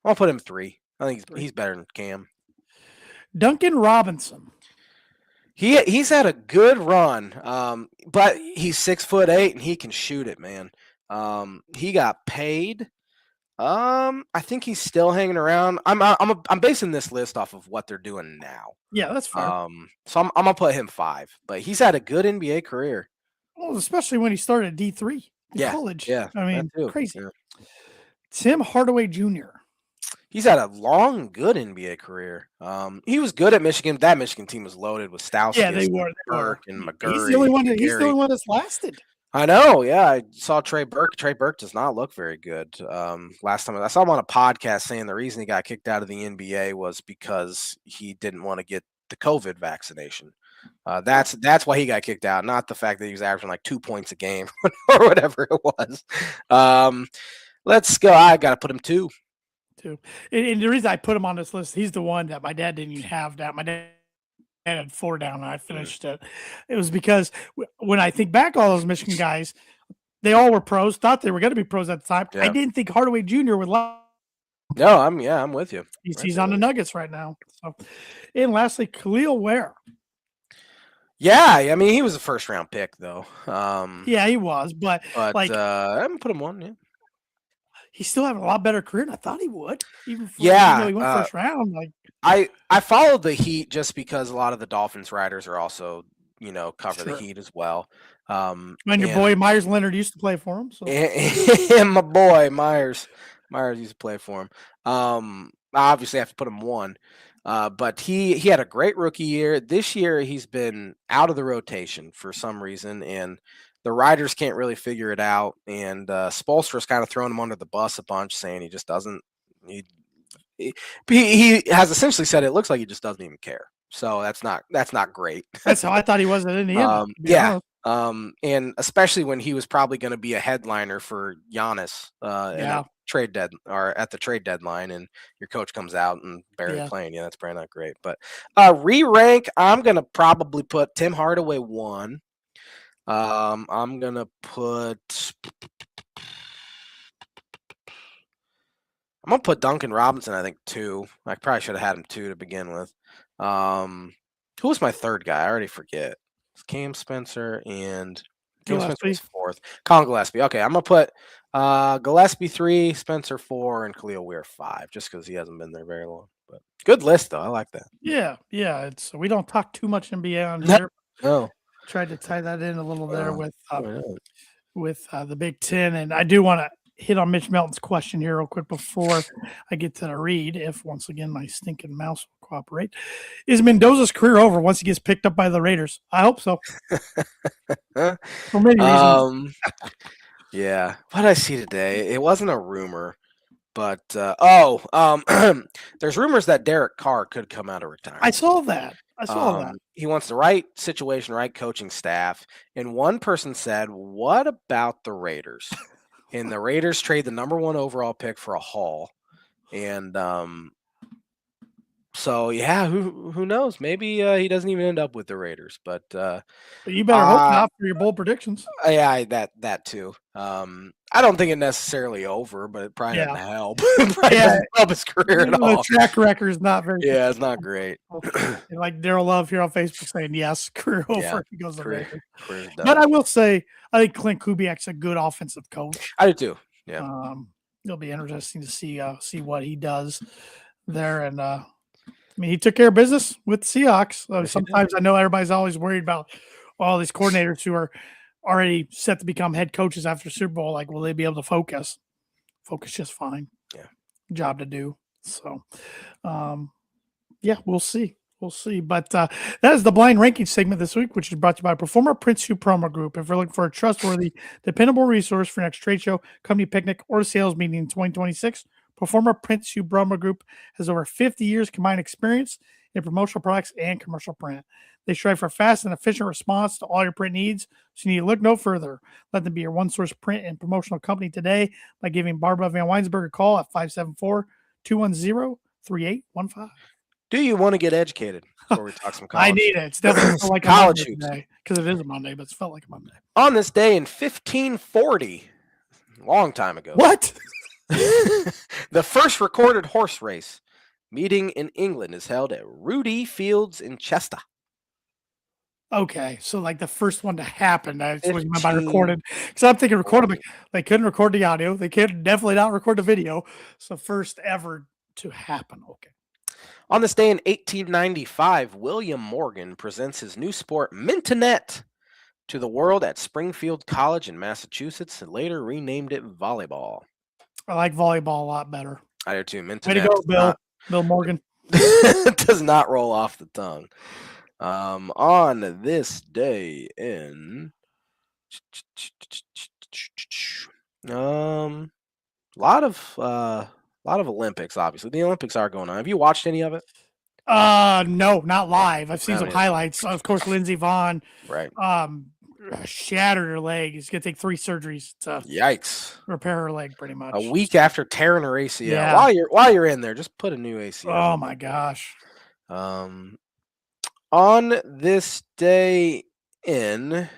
I'll put him 3. I think he's better than Cam. Duncan Robinson. He's had a good run, but he's 6'8" and he can shoot it, man. He got paid. I think he's still hanging around. I'm basing this list off of what they're doing now. Yeah, that's fair. So I'm gonna put him 5, but he's had a good NBA career. Well, especially when he started at D3 in college. Yeah, I mean, crazy. Yeah. Tim Hardaway Jr. He's had a long, good NBA career. He was good at Michigan. That Michigan team was loaded with Stauskas. Yeah, they were. Burke and McGurry. He's the only one that's lasted. I know. Yeah, I saw Trey Burke. Trey Burke does not look very good. Last time I saw him on a podcast saying the reason he got kicked out of the NBA was because he didn't want to get the COVID vaccination. That's why he got kicked out, not the fact that he was averaging like 2 points a game or whatever it was. Let's go. I got to put him 2. And the reason I put him on this list, he's the one that my dad didn't even have down. My dad had 4 down, and I finished it. It was because when I think back, all those Michigan guys, they all were pros, thought they were going to be pros at the time. Yeah. I didn't think Hardaway Jr. would last. No, I'm with you. He's on the Nuggets right now. So, and lastly, Khalil Ware. Yeah, I mean, he was a first round pick though. Yeah, he was, but like I'm gonna put him on. Yeah, he's still having a lot better career than I thought he would. Even though yeah. he went first round, like I followed the Heat just because a lot of the Dolphins writers are also cover the sure. Heat as well. And your boy And Myers Leonard used to play for him, so and my boy Myers used to play for him. I obviously have to put him one. But he had a great rookie year. This year he's been out of the rotation for some reason, and the riders can't really figure it out. And Spoelstra's kind of thrown him under the bus a bunch, saying he just doesn't. He, he has essentially said it looks like he just doesn't even care. So that's not great. that's how I thought he was at Indiana. To be Yeah. honest. And especially when he was probably going to be a headliner for Giannis in a Yeah, at the trade deadline, and your coach comes out and barely yeah. playing. Yeah, that's probably not great. But re-rank, I'm gonna probably put Tim Hardaway 1. I'm gonna put Duncan Robinson, I think 2. I probably should have had him 2 to begin with. Who was my third guy? I already forget. It's Cam Spencer and Cam Spencer was Gillespie. 4th. Colin Gillespie. Okay, I'm gonna put Gillespie 3, Spencer 4, and Khalil Weir 5, just because he hasn't been there very long. But good list though. I like that. Yeah, yeah. It's we don't talk too much NBA on No, here. no. Tried to tie that in a little there Oh, yeah. with the Big Ten, and I do want to hit on Mitch Melton's question here real quick before I get to the read. If once again my stinking mouse will cooperate, is Mendoza's career over once he gets picked up by the Raiders? I hope so. For many reasons. Yeah. What did I see today? It wasn't a rumor. But there's rumors that Derek Carr could come out of retirement. I saw that. I saw that. He wants the right situation, right coaching staff. And one person said, "What about the Raiders?" And the Raiders trade the number 1 overall pick for a haul. And so yeah, who knows? Maybe he doesn't even end up with the Raiders. But But you better hope not for your bold predictions. yeah, that too. I don't think it necessarily over, but it probably doesn't Yeah. help. It probably doesn't help his career at all. The track record is not very Yeah, it's not great. And like Daryl Love here on Facebook saying, yes, career over. Yeah, He goes to career, Raiders. career's But done. I will say, I think Clint Kubiak's a good offensive coach. I do too. Yeah. It'll be interesting to see what he does there. And I mean, he took care of business with the Seahawks. Yes, he did. Sometimes I know everybody's always worried about all these coordinators who are already set to become head coaches after Super Bowl. Like, will they be able to focus? Focus just fine. Yeah. Job to do. So, yeah, we'll see. We'll see. But that is the blind ranking segment this week, which is brought to you by Proforma Prince Hugh Promo Group. If you're looking for a trustworthy, dependable resource for your next trade show, company picnic, or sales meeting in 2026, Proforma Prince Hugh Promo Group has over 50 years combined experience in promotional products and commercial print. They strive for fast and efficient response to all your print needs, so you need to look no further. Let them be your one-source print and promotional company today by giving Barbara Van Weinsberg a call at 574-210-3815. Do you want to get educated before we talk some college? I need it. It's definitely felt like college a Monday because it is a Monday, but it's felt like a Monday. On this day in 1540, long time ago. What? The first recorded horse race meeting in England is held at Ruddy Fields in Chester. Okay, so like the first one to happen. That's what you meant by recorded. Because I'm thinking recorded, but they couldn't record the audio. They could definitely not record the video. So first ever to happen. Okay. On this day in 1895, William Morgan presents his new sport, Mintonette, to the world at Springfield College in Massachusetts, and later renamed it volleyball. I like volleyball a lot better. I do too. Mintonette. Way to go, Bill. Bill Morgan. Does not roll off the tongue. On this day in a lot of Olympics, obviously. The Olympics are going on. Have you watched any of it? No, not live. I've seen some highlights. Of course, Lindsey Vonn, right? Shattered her leg. It's gonna take 3 surgeries to repair her leg, pretty much. A week after tearing her ACL. Yeah. While you're in there, just put a new ACL. Oh my gosh. On this day in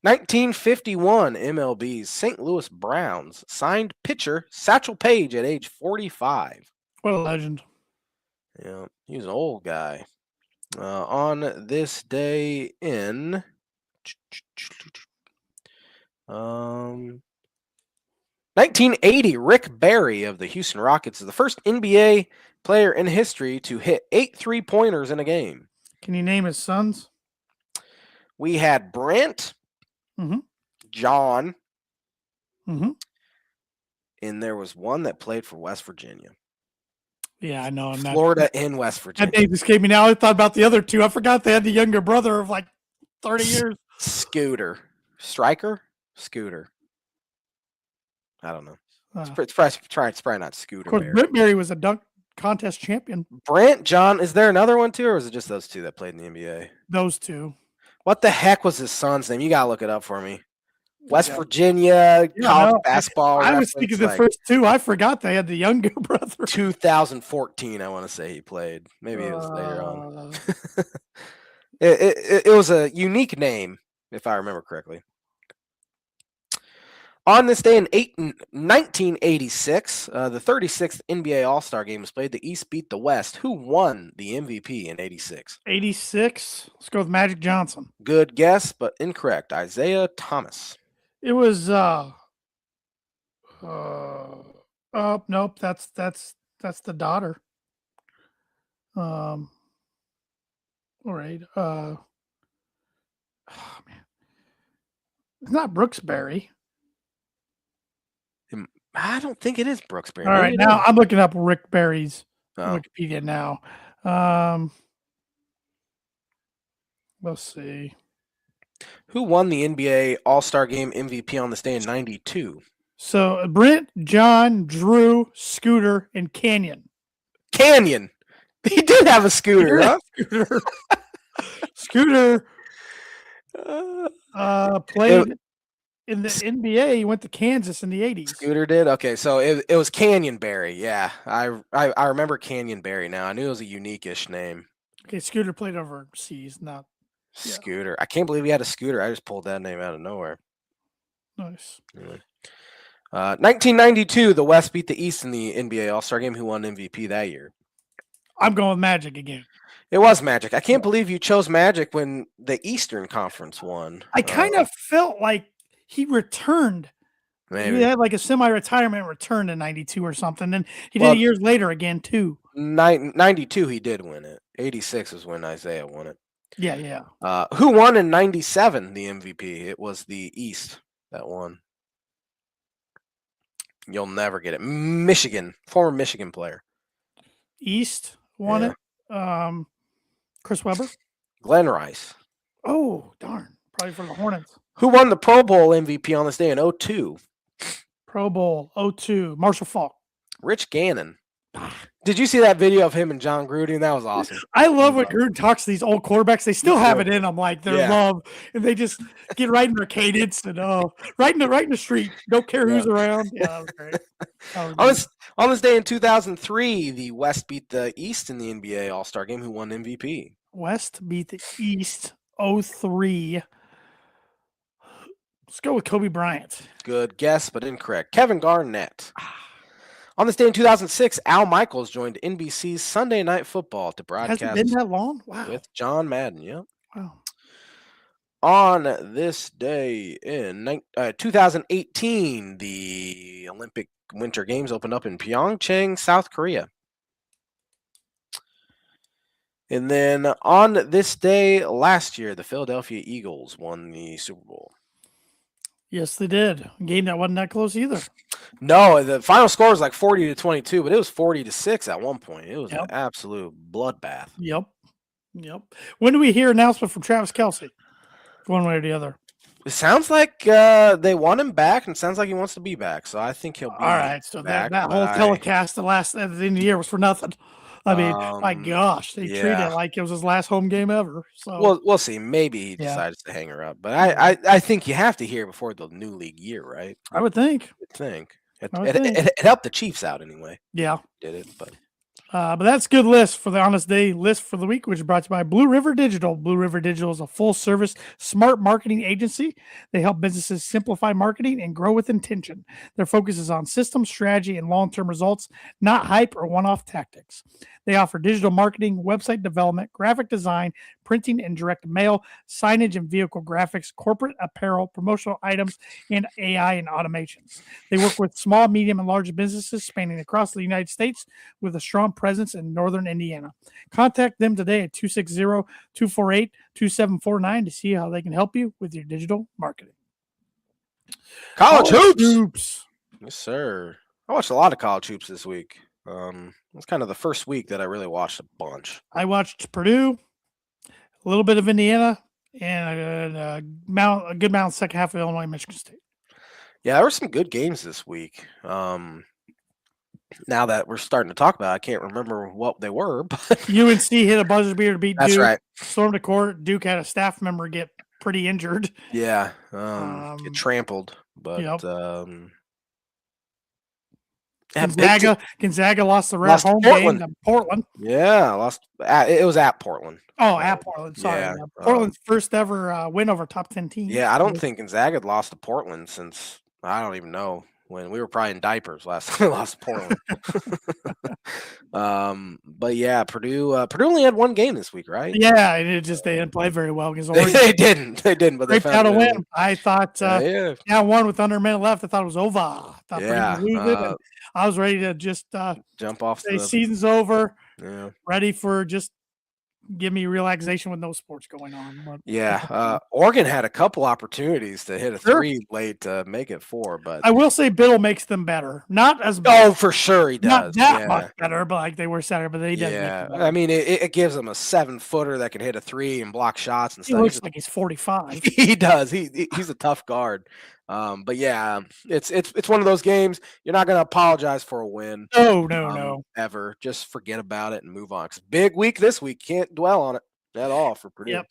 1951, MLB's St. Louis Browns signed pitcher Satchel Paige at age 45. What a legend. Yeah, he was an old guy. On this day in 1980, Rick Barry of the Houston Rockets is the first NBA player in history to hit 8 3-pointers in a game. Can you name his sons? We had Brant, Mhm. John, Mm-hmm. and there was one that played for West Virginia. Yeah, I know. Florida and West Virginia. That name just came me now. I thought about the other two. I forgot they had the younger brother of like 30 years. Scooter. Striker? Scooter. I don't know. It's probably not Scooter. Of course, Barry. Britt Barry was a dunk contest champion. Brant, John, is there another one too, or is it just those two that played in the NBA? Those two. What the heck was his son's name? You gotta look it up for me. West Virginia college basketball. I was thinking the first two. I forgot they had the younger brother. 2014, I want to say he played. Maybe it was later on. It was a unique name, if I remember correctly. On this day in 1986, the 36th NBA All-Star Game was played. The East beat the West. Who won the MVP in 86? 86. Let's go with Magic Johnson. Good guess, but incorrect. Isaiah Thomas. It was nope, that's the daughter. All right. Oh man. It's not Brooksberry. I don't think it is Brooksberry. All right, now I'm looking up Rick Barry's Wikipedia now. Let's see. Who won the NBA All-Star Game MVP on this day in 92? So Brent, John, Drew, Scooter, and Canyon. Canyon. He did have a scooter, huh? Scooter played in the NBA. He went to Kansas in the 80s. Scooter did? Okay, so it was Canyon Barry. Yeah, I remember Canyon Barry now. I knew it was a unique-ish name. Okay, Scooter played overseas, not Scooter. I can't believe he had a scooter. I just pulled that name out of nowhere. Nice. Anyway. 1992, the West beat the East in the NBA All-Star Game. Who won MVP that year? I'm going with Magic again. It was Magic. I can't believe you chose Magic when the Eastern Conference won. I kind of felt like he returned. Maybe. He had like a semi-retirement return in 92 or something. And he did it years later again, too. 92, he did win it. 86 is when Isaiah won it. Yeah. Who won in 97 the MVP? It was the East that won. You'll never get it. Michigan, former Michigan player. East won it. Chris Webber. Glenn Rice. Oh, darn. Probably for the Hornets. Who won the Pro Bowl MVP on this day in 02? Pro Bowl 02. Marshall Faulk. Rich Gannon. Did you see that video of him and John Gruden? That was awesome. I love when Gruden talks to these old quarterbacks. They still have it in them, like their love, and they just get right in their cadence and right in the street. Don't care who's around. Yeah, that was great. On this day in 2003, the West beat the East in the NBA All-Star Game. Who won MVP? West beat the East 03. Let's go with Kobe Bryant. Good guess, but incorrect. Kevin Garnett. On this day in 2006, Al Michaels joined NBC's Sunday Night Football to broadcast. Has it been that long? Wow. With John Madden, yeah. Wow. On this day in 2018, the Olympic Winter Games opened up in Pyeongchang, South Korea. And then on this day last year, the Philadelphia Eagles won the Super Bowl. Yes, they did. A game that wasn't that close either. No, the final score was like 40-22, but it was 40-6 at one point. It was an absolute bloodbath. Yep. When do we hear announcement from Travis Kelce? One way or the other. It sounds like they want him back, and it sounds like he wants to be back. So I think he'll be all right. So back, that whole telecast at the end of the year was for nothing. I mean, my gosh, they treated it like it was his last home game ever. So we'll see. Maybe he decides to hang her up, but I think you have to hear before the new league year, right? I would think. It helped the Chiefs out anyway. Yeah, did it, but that's a good list for the Honest Day list for the week, which is brought to you by Blue River Digital. Blue River Digital is a full-service smart marketing agency. They help businesses simplify marketing and grow with intention. Their focus is on system strategy and long-term results, not hype or one-off tactics. They offer digital marketing, website development, graphic design, printing and direct mail, signage and vehicle graphics, corporate apparel, promotional items, and AI and automations. They work with small, medium, and large businesses spanning across the United States with a strong presence in northern Indiana. Contact them today at 260-248-2749 to see how they can help you with your digital marketing. College hoops. Hoops. Yes, sir. I watched a lot of college hoops this week. It's kind of the first week that I really watched a bunch. I watched Purdue, a little bit of Indiana, and a good amount second half of Illinois, Michigan State. Yeah, there were some good games this week. Now that we're starting to talk about it, I can't remember what they were. But UNC hit a buzzer beater to beat that's Duke. right. Stormed the court. Duke had a staff member get pretty injured. Yeah, get trampled. But Yep. Gonzaga lost the Lost to home Portland. game to Portland. Yeah, lost. It was at Portland. Oh, at Portland. Sorry. Yeah, Portland's first ever win over top 10 teams. Yeah, I don't think Gonzaga had lost to Portland since I don't even know when. We were probably in diapers last time we lost to Portland. But yeah, Purdue only had one game this week, right? Yeah, and they didn't play very well against Oregon. They didn't, but they scraped out a win. I thought down one with under a minute left. I thought it was over. I was ready to just jump off. The season's over. Yeah, ready for just give me relaxation with no sports going on. But, Oregon had a couple opportunities to hit a three late to make it 4, but I will say Biddle makes them better. Not as for sure he does. Not that much better, but like they were Saturday, but they did. Yeah, I mean it gives him a 7-footer that can hit a 3 and block shots and stuff. He looks like he's 45. He does. He's a tough guard. But yeah, it's one of those games you're not going to apologize for a win. No. Ever. Just forget about it and move on. 'Cause big week this week. Can't dwell on it at all for Purdue. Yep.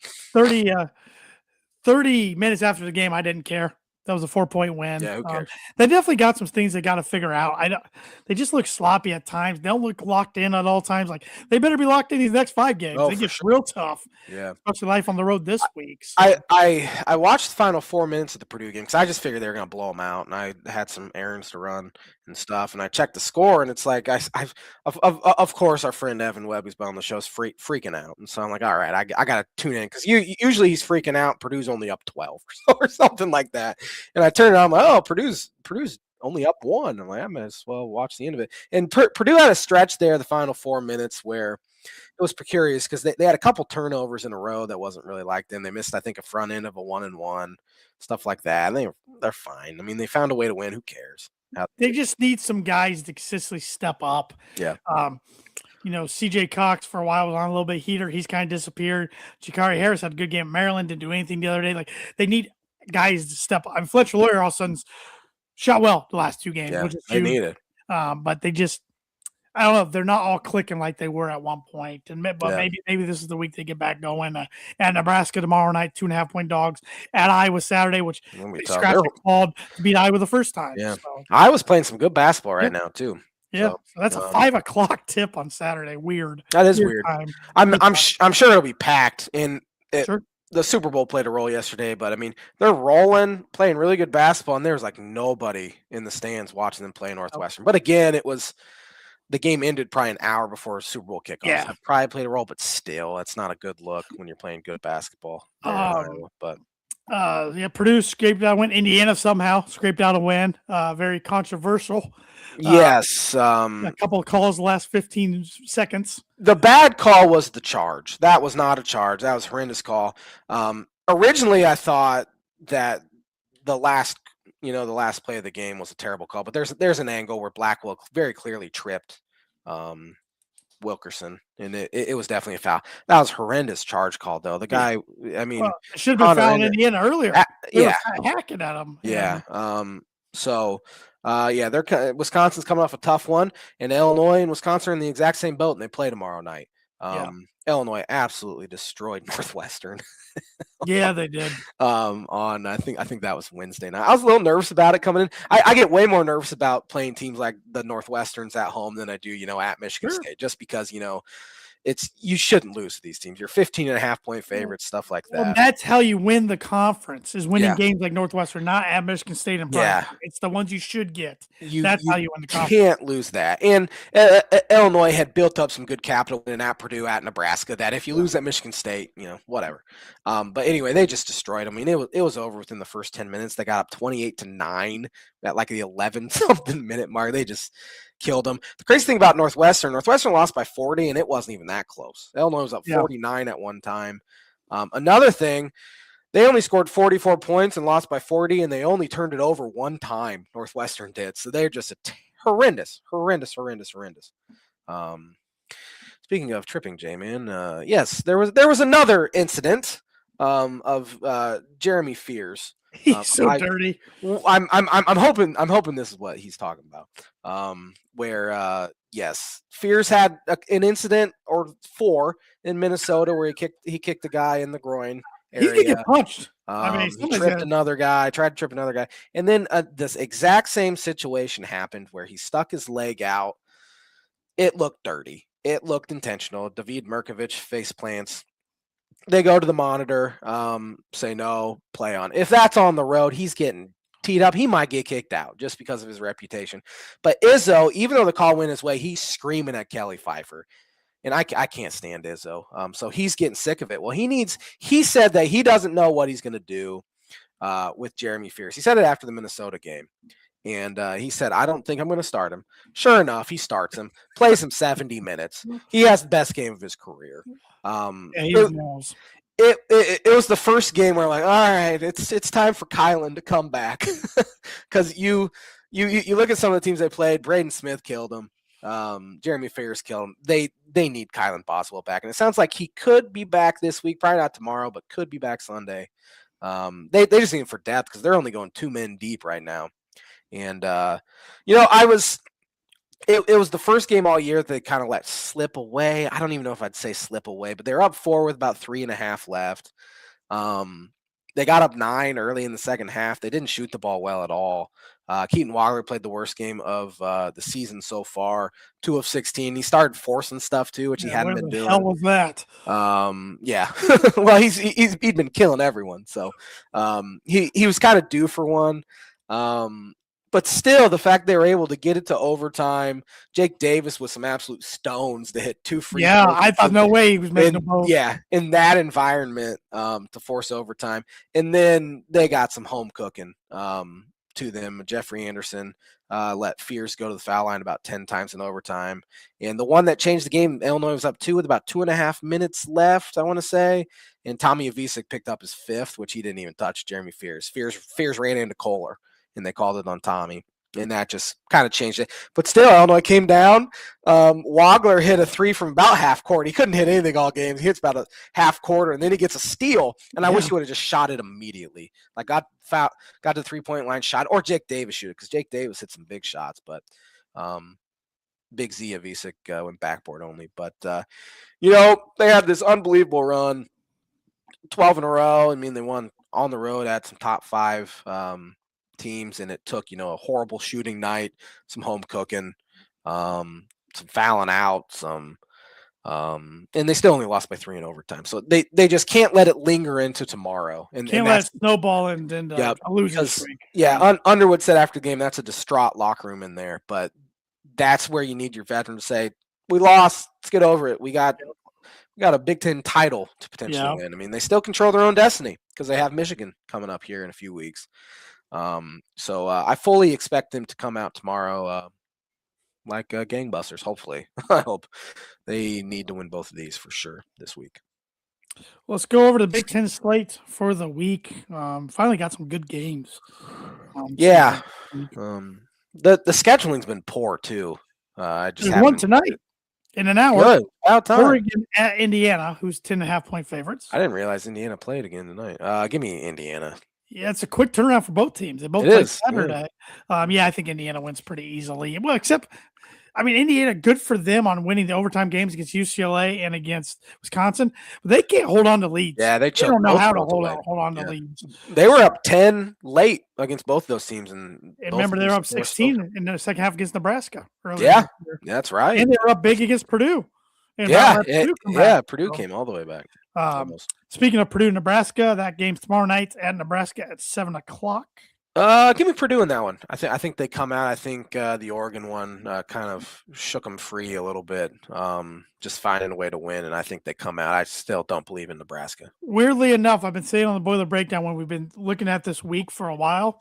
30 minutes after the game, I didn't care. That was a 4-point win. Yeah, who cares? They definitely got some things they got to figure out. They just look sloppy at times. They don't look locked in at all times. Like they better be locked in these next 5 games. They get real tough. Yeah, especially life on the road this week. So. I watched the final 4 minutes of the Purdue game because I just figured they were going to blow them out, and I had some errands to run and stuff. And I checked the score, and it's like of course our friend Evan Webb, who's been on the show, is freaking out, and so I'm like, all right, I got to tune in because usually he's freaking out. Purdue's only up 12 or something like that. And I turned it on, I'm like, oh, Purdue's only up 1. I'm like, I might as well watch the end of it. And Purdue had a stretch there, the final 4 minutes, where it was precarious because they had a couple turnovers in a row that wasn't really like them. They missed, I think, a front end of a 1-and-1, stuff like that. And they're fine. I mean, they found a way to win. Who cares? They just need some guys to consistently step up. Yeah. CJ Cox for a while was on a little bit heater. He's kind of disappeared. Jakari Harris had a good game at Maryland, didn't do anything the other day. Like they need guys to step up. And Fletcher Lawyer all of a sudden shot well the last 2 games, which is huge. They need it. But they just, I don't know, they're not all clicking like they were at one point. Maybe this is the week they get back going. At Nebraska tomorrow night, 2.5-point dogs. At Iowa Saturday, which they scratched and clawed to beat Iowa the first time. Yeah, so. Iowa's playing some good basketball right now too. Yeah, so that's a 5:00 tip on Saturday. Weird. That is weird. I'm sure it'll be packed. And the Super Bowl played a role yesterday, but I mean they're rolling, playing really good basketball, and there's like nobody in the stands watching them play Northwestern. But again, the game ended probably an hour before Super Bowl kickoff. Yeah, so it probably played a role, but still, that's not a good look when you're playing good basketball. Purdue scraped out a win. Indiana somehow scraped out a win. Very controversial. Yes. A couple of calls the last 15 seconds. The bad call was the charge. That was not a charge. That was a horrendous call. Originally, I thought that the last play of the game was a terrible call, but there's an angle where Blackwell very clearly tripped Wilkerson, and it was definitely a foul. That was a horrendous charge call, though. The guy, I mean, it should have been fouled in Indiana earlier. Hacking at him. Yeah. Wisconsin's coming off a tough one, and Illinois and Wisconsin are in the exact same boat, and they play tomorrow night. Illinois absolutely destroyed Northwestern. Yeah, they did. On I think that was Wednesday night. I was a little nervous about it coming in. I get way more nervous about playing teams like the Northwesterns at home than I do, at Michigan State, just because, you shouldn't lose to these teams. You're 15.5-point favorites, stuff like Well, that. that's how you win the conference, is winning Yeah. games like Northwestern, not at Michigan State and prime. It's the ones you should get. That's how you win the conference. Can't lose that. And Illinois had built up some good capital in at Purdue, at Nebraska, that if you lose at Michigan State, whatever. But anyway, they just destroyed them. I mean, it was over within the first 10 minutes. They got up 28-9 at like the 11-something minute mark. They just killed them. The crazy thing about Northwestern lost by 40, and it wasn't even that close. Illinois was up 49 at one time. Another thing, they only scored 44 points and lost by 40, and they only turned it over one time, Northwestern did. So they're just horrendous. Speaking of tripping, J-Man, yes, there was another incident of Jeremy Fears. He's so dirty. I'm hoping this is what he's talking about. Where yes, Fears had an incident or 4 in Minnesota where he kicked a guy in the groin area. He could get punched. He tripped another guy, tried to trip another guy. And then this exact same situation happened where he stuck his leg out. It looked dirty. It looked intentional. David Merkovich face plants. They go to the monitor, say no, play on. If that's on the road, he's getting teed up. He might get kicked out just because of his reputation. But Izzo, even though the call went his way, he's screaming at Kelly Pfeiffer. And I can't stand Izzo. So he's getting sick of it. Well, he said that he doesn't know what he's going to do with Jeremy Fears. He said it after the Minnesota game. And he said, I don't think I'm going to start him. Sure enough, he starts him, plays him 70 minutes. He has the best game of his career. It was the first game where I'm like, all right, it's time for Kylan to come back. Because you look at some of the teams they played, Braden Smith killed him. Jeremy Fears killed him. They need Kylan Boswell back. And it sounds like he could be back this week, probably not tomorrow, but could be back Sunday. They just need him for depth because they're only going 2 men deep right now. And, it was the first game all year that they kind of let slip away. I don't even know if I'd say slip away, but they're up 4 with about 3.5 left. They got up 9 early in the second half. They didn't shoot the ball well at all. Keaton Wagler played the worst game of the season so far, 2 of 16. He started forcing stuff too, which he hadn't been doing. What the hell was that? Yeah. Well, he'd been killing everyone. So he was kind of due for one. But still, the fact they were able to get it to overtime, Jake Davis with some absolute stones to hit 2 free throws. Yeah, I thought no way he was making a both. Yeah, in that environment to force overtime. And then they got some home cooking to them. Jeffrey Anderson let Fears go to the foul line about 10 times in overtime. And the one that changed the game, Illinois was up 2 with about 2.5 minutes left, I want to say. And Tommy Avicic picked up his 5th, which he didn't even touch Jeremy Fears. Fears ran into Kohler. And they called it on Tommy, and that just kind of changed it. But still, Illinois came down. Wagler hit a 3 from about half court. He couldn't hit anything all game. He hits about a half quarter, and then he gets a steal. And I wish he would have just shot it immediately. Like got to the 3-point line, shot, or Jake Davis shoot it, because Jake Davis hit some big shots. But Big Z Avicic went backboard only. But they had this unbelievable run, 12 in a row. I mean, they won on the road at some top 5 teams, and it took a horrible shooting night, some home cooking, some fouling out, and they still only lost by 3 in overtime. So they just can't let it linger into tomorrow, and can't let it snowball and a losing streak. Yeah, Underwood said after the game that's a distraught locker room in there, but that's where you need your veteran to say, we lost, let's get over it. We got a Big Ten title to potentially win. I mean, they still control their own destiny because they have Michigan coming up here in a few weeks. So I fully expect them to come out tomorrow like gangbusters, hopefully. I hope. They need to win both of these for sure this week. Let's go over the Big Ten slate for the week. Finally got some good games. The scheduling's been poor too. I just There's one tonight in an hour. Good. Out time. Oregon at Indiana, who's 10.5-point favorites. I didn't realize Indiana played again tonight. Give me Indiana. Yeah, it's a quick turnaround for both teams. They both play Saturday. I think Indiana wins pretty easily. Well, Indiana, good for them on winning the overtime games against UCLA and against Wisconsin. But they can't hold on to leads. Yeah, they don't know how to hold on to leads. They were up 10 late against both of those teams. And remember, they were up 16 in the second half against Nebraska. Yeah, that's right. And they were up big against Purdue And now Yeah, let Purdue come yeah. back. Purdue So, came all the way back. Almost. speaking of Purdue, Nebraska, that game's tomorrow night at Nebraska at 7:00. Give me Purdue in that one. I think they come out. I think the Oregon one kind of shook them free a little bit, just finding a way to win, and I think they come out. I still don't believe in Nebraska. Weirdly enough, I've been saying on the Boiler Breakdown when we've been looking at this week for a while.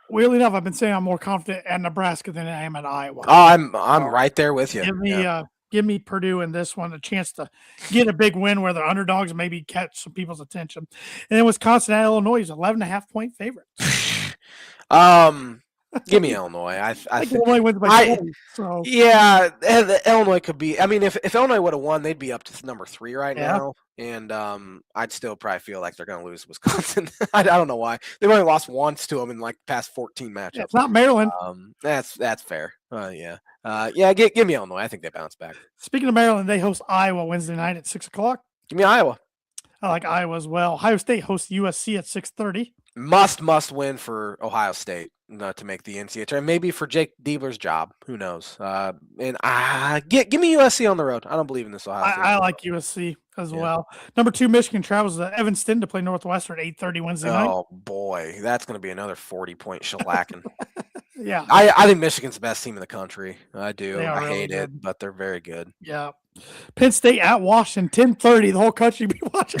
Weirdly enough, I've been saying I'm more confident at Nebraska than I am at Iowa. Oh, I'm right there with you. Give me Purdue in this one, a chance to get a big win where they're underdogs, maybe catch some people's attention. And then Wisconsin at Illinois is 11.5-point favorite. Give me Illinois. I think Illinois wins by 20. So yeah, Illinois could be. I mean, if Illinois would have won, they'd be up to number 3 right now, and I'd still probably feel like they're going to lose to Wisconsin. I don't know why. They've only lost once to them in like the past 14 matchups. Yeah, it's not Maryland. That's fair. Yeah. Give me Illinois. I think they bounce back. Speaking of Maryland, they host Iowa Wednesday night at 6:00. Give me Iowa. I like Iowa as well. Ohio State hosts USC at 6:30. Must win for Ohio State to make the NCAA tournament. Maybe for Jake Diebler's job. Who knows? And give me USC on the road. I don't believe in this Ohio State. I like USC as well. Number 2, Michigan travels to Evanston to play Northwestern at 8:30 Wednesday night. Oh boy, that's going to be another 40-point shellacking. Yeah, I think Michigan's the best team in the country. I do. I really hate it, good. but they're very good. Yeah. Penn State at Washington, 10:30. The whole country be watching.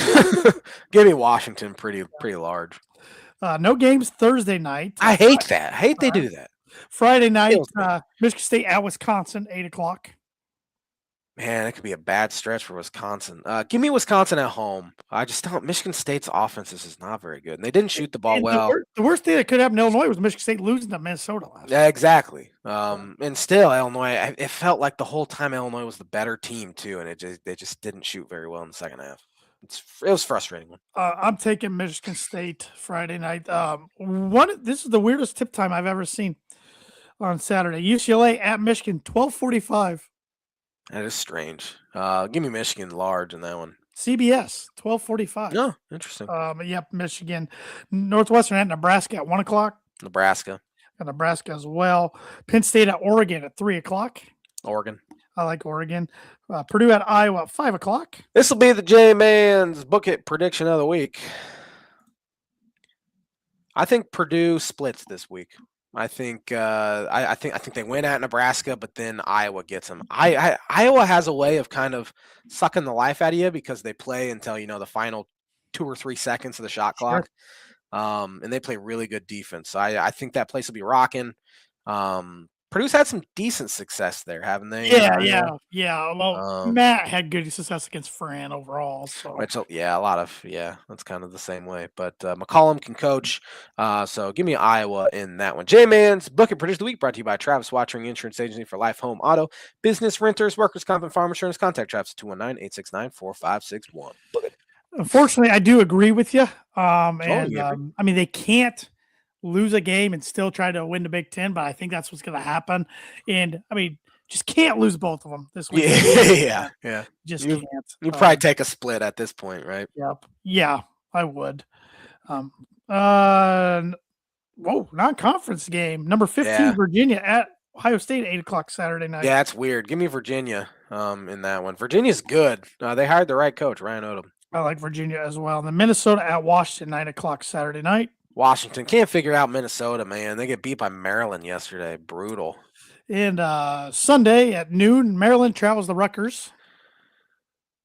Give me Washington pretty large. No games Thursday night. I hate that. I hate they do that. Friday night, Michigan State at Wisconsin, 8:00. Man, it could be a bad stretch for Wisconsin. Give me Wisconsin at home. I just don't. Michigan State's offense is just not very good, and they didn't shoot the ball well. The worst thing that could happen to Illinois was Michigan State losing to Minnesota last year. Exactly. And still, Illinois. It felt like the whole time Illinois was the better team too, and they just didn't shoot very well in the second half. It was frustrating. I'm taking Michigan State Friday night. This is the weirdest tip time I've ever seen on Saturday. UCLA at Michigan, 12:45. That is strange. Give me Michigan large in that one. CBS, 12:45. No, interesting. Yep, Michigan. Northwestern at Nebraska at 1:00. Nebraska. And Nebraska as well. Penn State at Oregon at 3:00. Oregon. I like Oregon. Purdue at Iowa at 5:00. This will be the J-Man's Book It prediction of the week. I think Purdue splits this week. I think I think they win at Nebraska, but then Iowa gets them. Iowa has a way of kind of sucking the life out of you because they play until the final 2 or 3 seconds of the shot clock, and they play really good defense. So I think that place will be rocking. Purdue's had some decent success there, haven't they? Yeah. Well, Matt had good success against Fran overall. So that's kind of the same way. But McCollum can coach. So give me Iowa in that one. J-Man's Book It Prediction of the Week brought to you by Travis Wottring Insurance Agency for life, home, auto, business, renters, workers' comp, and farm insurance. Contact Travis at 219-869-4561. Unfortunately, I do agree with you. I mean, they can't lose a game and still try to win the Big Ten, but I think that's what's going to happen. And I mean, just can't lose both of them this week. Yeah. Just can't. You probably take a split at this point, right? Yep. Yeah, I would. Non-conference game. Number 15, Virginia at Ohio State at 8:00 Saturday night. Yeah, that's weird. Give me Virginia in that one. Virginia's good. They hired the right coach, Ryan Odom. I like Virginia as well. And then Minnesota at Washington, 9:00 Saturday night. Washington can't figure out Minnesota, man. They get beat by Maryland yesterday. Brutal. And Sunday at noon, Maryland travels to Rutgers.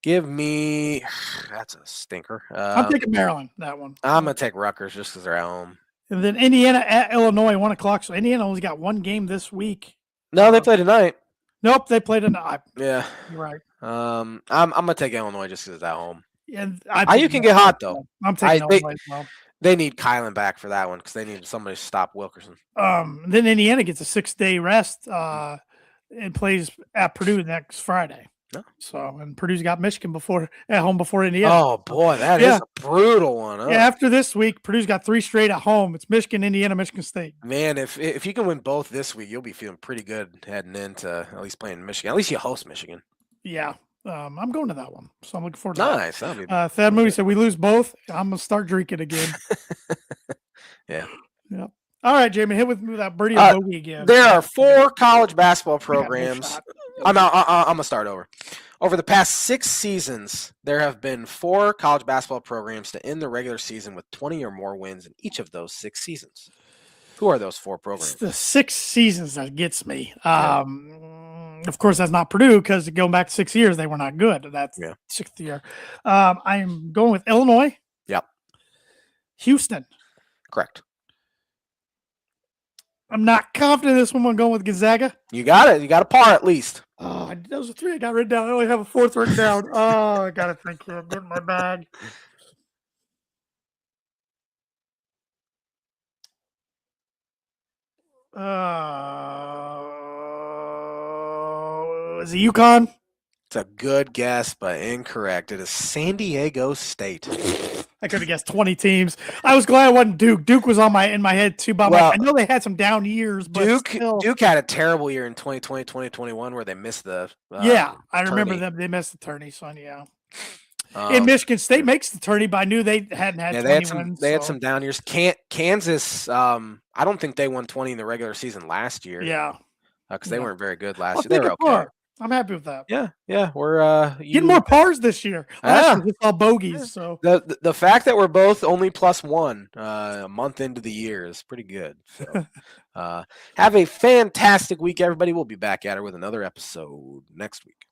Give me that's a stinker. I'm taking Maryland, that one. I'm going to take Rutgers just because they're at home. And then Indiana at Illinois, 1:00. So Indiana only got one game this week. No, they play tonight. Nope, they play tonight. Yeah. You're right. I'm going to take Illinois just because it's at home. And you can get hot, though. I'm taking Illinois as well. They need Kylan back for that one because they need somebody to stop Wilkerson. Then Indiana gets a 6-day rest and plays at Purdue next Friday. No. So, and Purdue's got Michigan at home before Indiana. Oh boy, that is a brutal one. Huh? Yeah, after this week, Purdue's got 3 straight at home. It's Michigan, Indiana, Michigan State. Man, if you can win both this week, you'll be feeling pretty good heading into at least playing Michigan. At least you host Michigan. Yeah. I'm going to that one, so I'm looking forward to nice. that. Thad Moody said we lose both. I'm gonna start drinking again. Yeah. All right, Jamie, hit with me that birdie or bogey again. There are 4 college basketball programs. I'm gonna start over. Over the past 6 seasons, there have been 4 college basketball programs to end the regular season with 20 or more wins in each of those 6 seasons. Who are those 4 It's programs? the 6 seasons that gets me. Yeah. Of course, that's not Purdue because going back 6 years, they were not good. That's Yeah. 6th year. I am going with Illinois. Yep. Houston. Correct. I'm not confident in this one. I'm going with Gonzaga. You got it. You got a par at least. Oh, those are 3 I got written down. I only have a 4th written down. Oh, I got to think here. Get in my bag. Is it UConn? It's a good guess, but incorrect. It is San Diego State. I could have guessed 20 teams. I was glad it wasn't Duke. Duke was in my head too. But Well, I know they had some down years, but Duke had a terrible year in 2020, 2021 where they missed the yeah, I remember tourney. them. They missed the tourney, son. Yeah. And Michigan State makes the tourney, but I knew they hadn't had 20 wins. They had some down years. Kansas, I don't think they won 20 in the regular season last year. Yeah. Because they weren't very good last I'll year. They were okay. I'm happy with that. Yeah. We're getting more pars this year. Last year was all bogeys. So the fact that we're both only +1 a month into the year is pretty good. So have a fantastic week, everybody. We'll be back at it with another episode next week.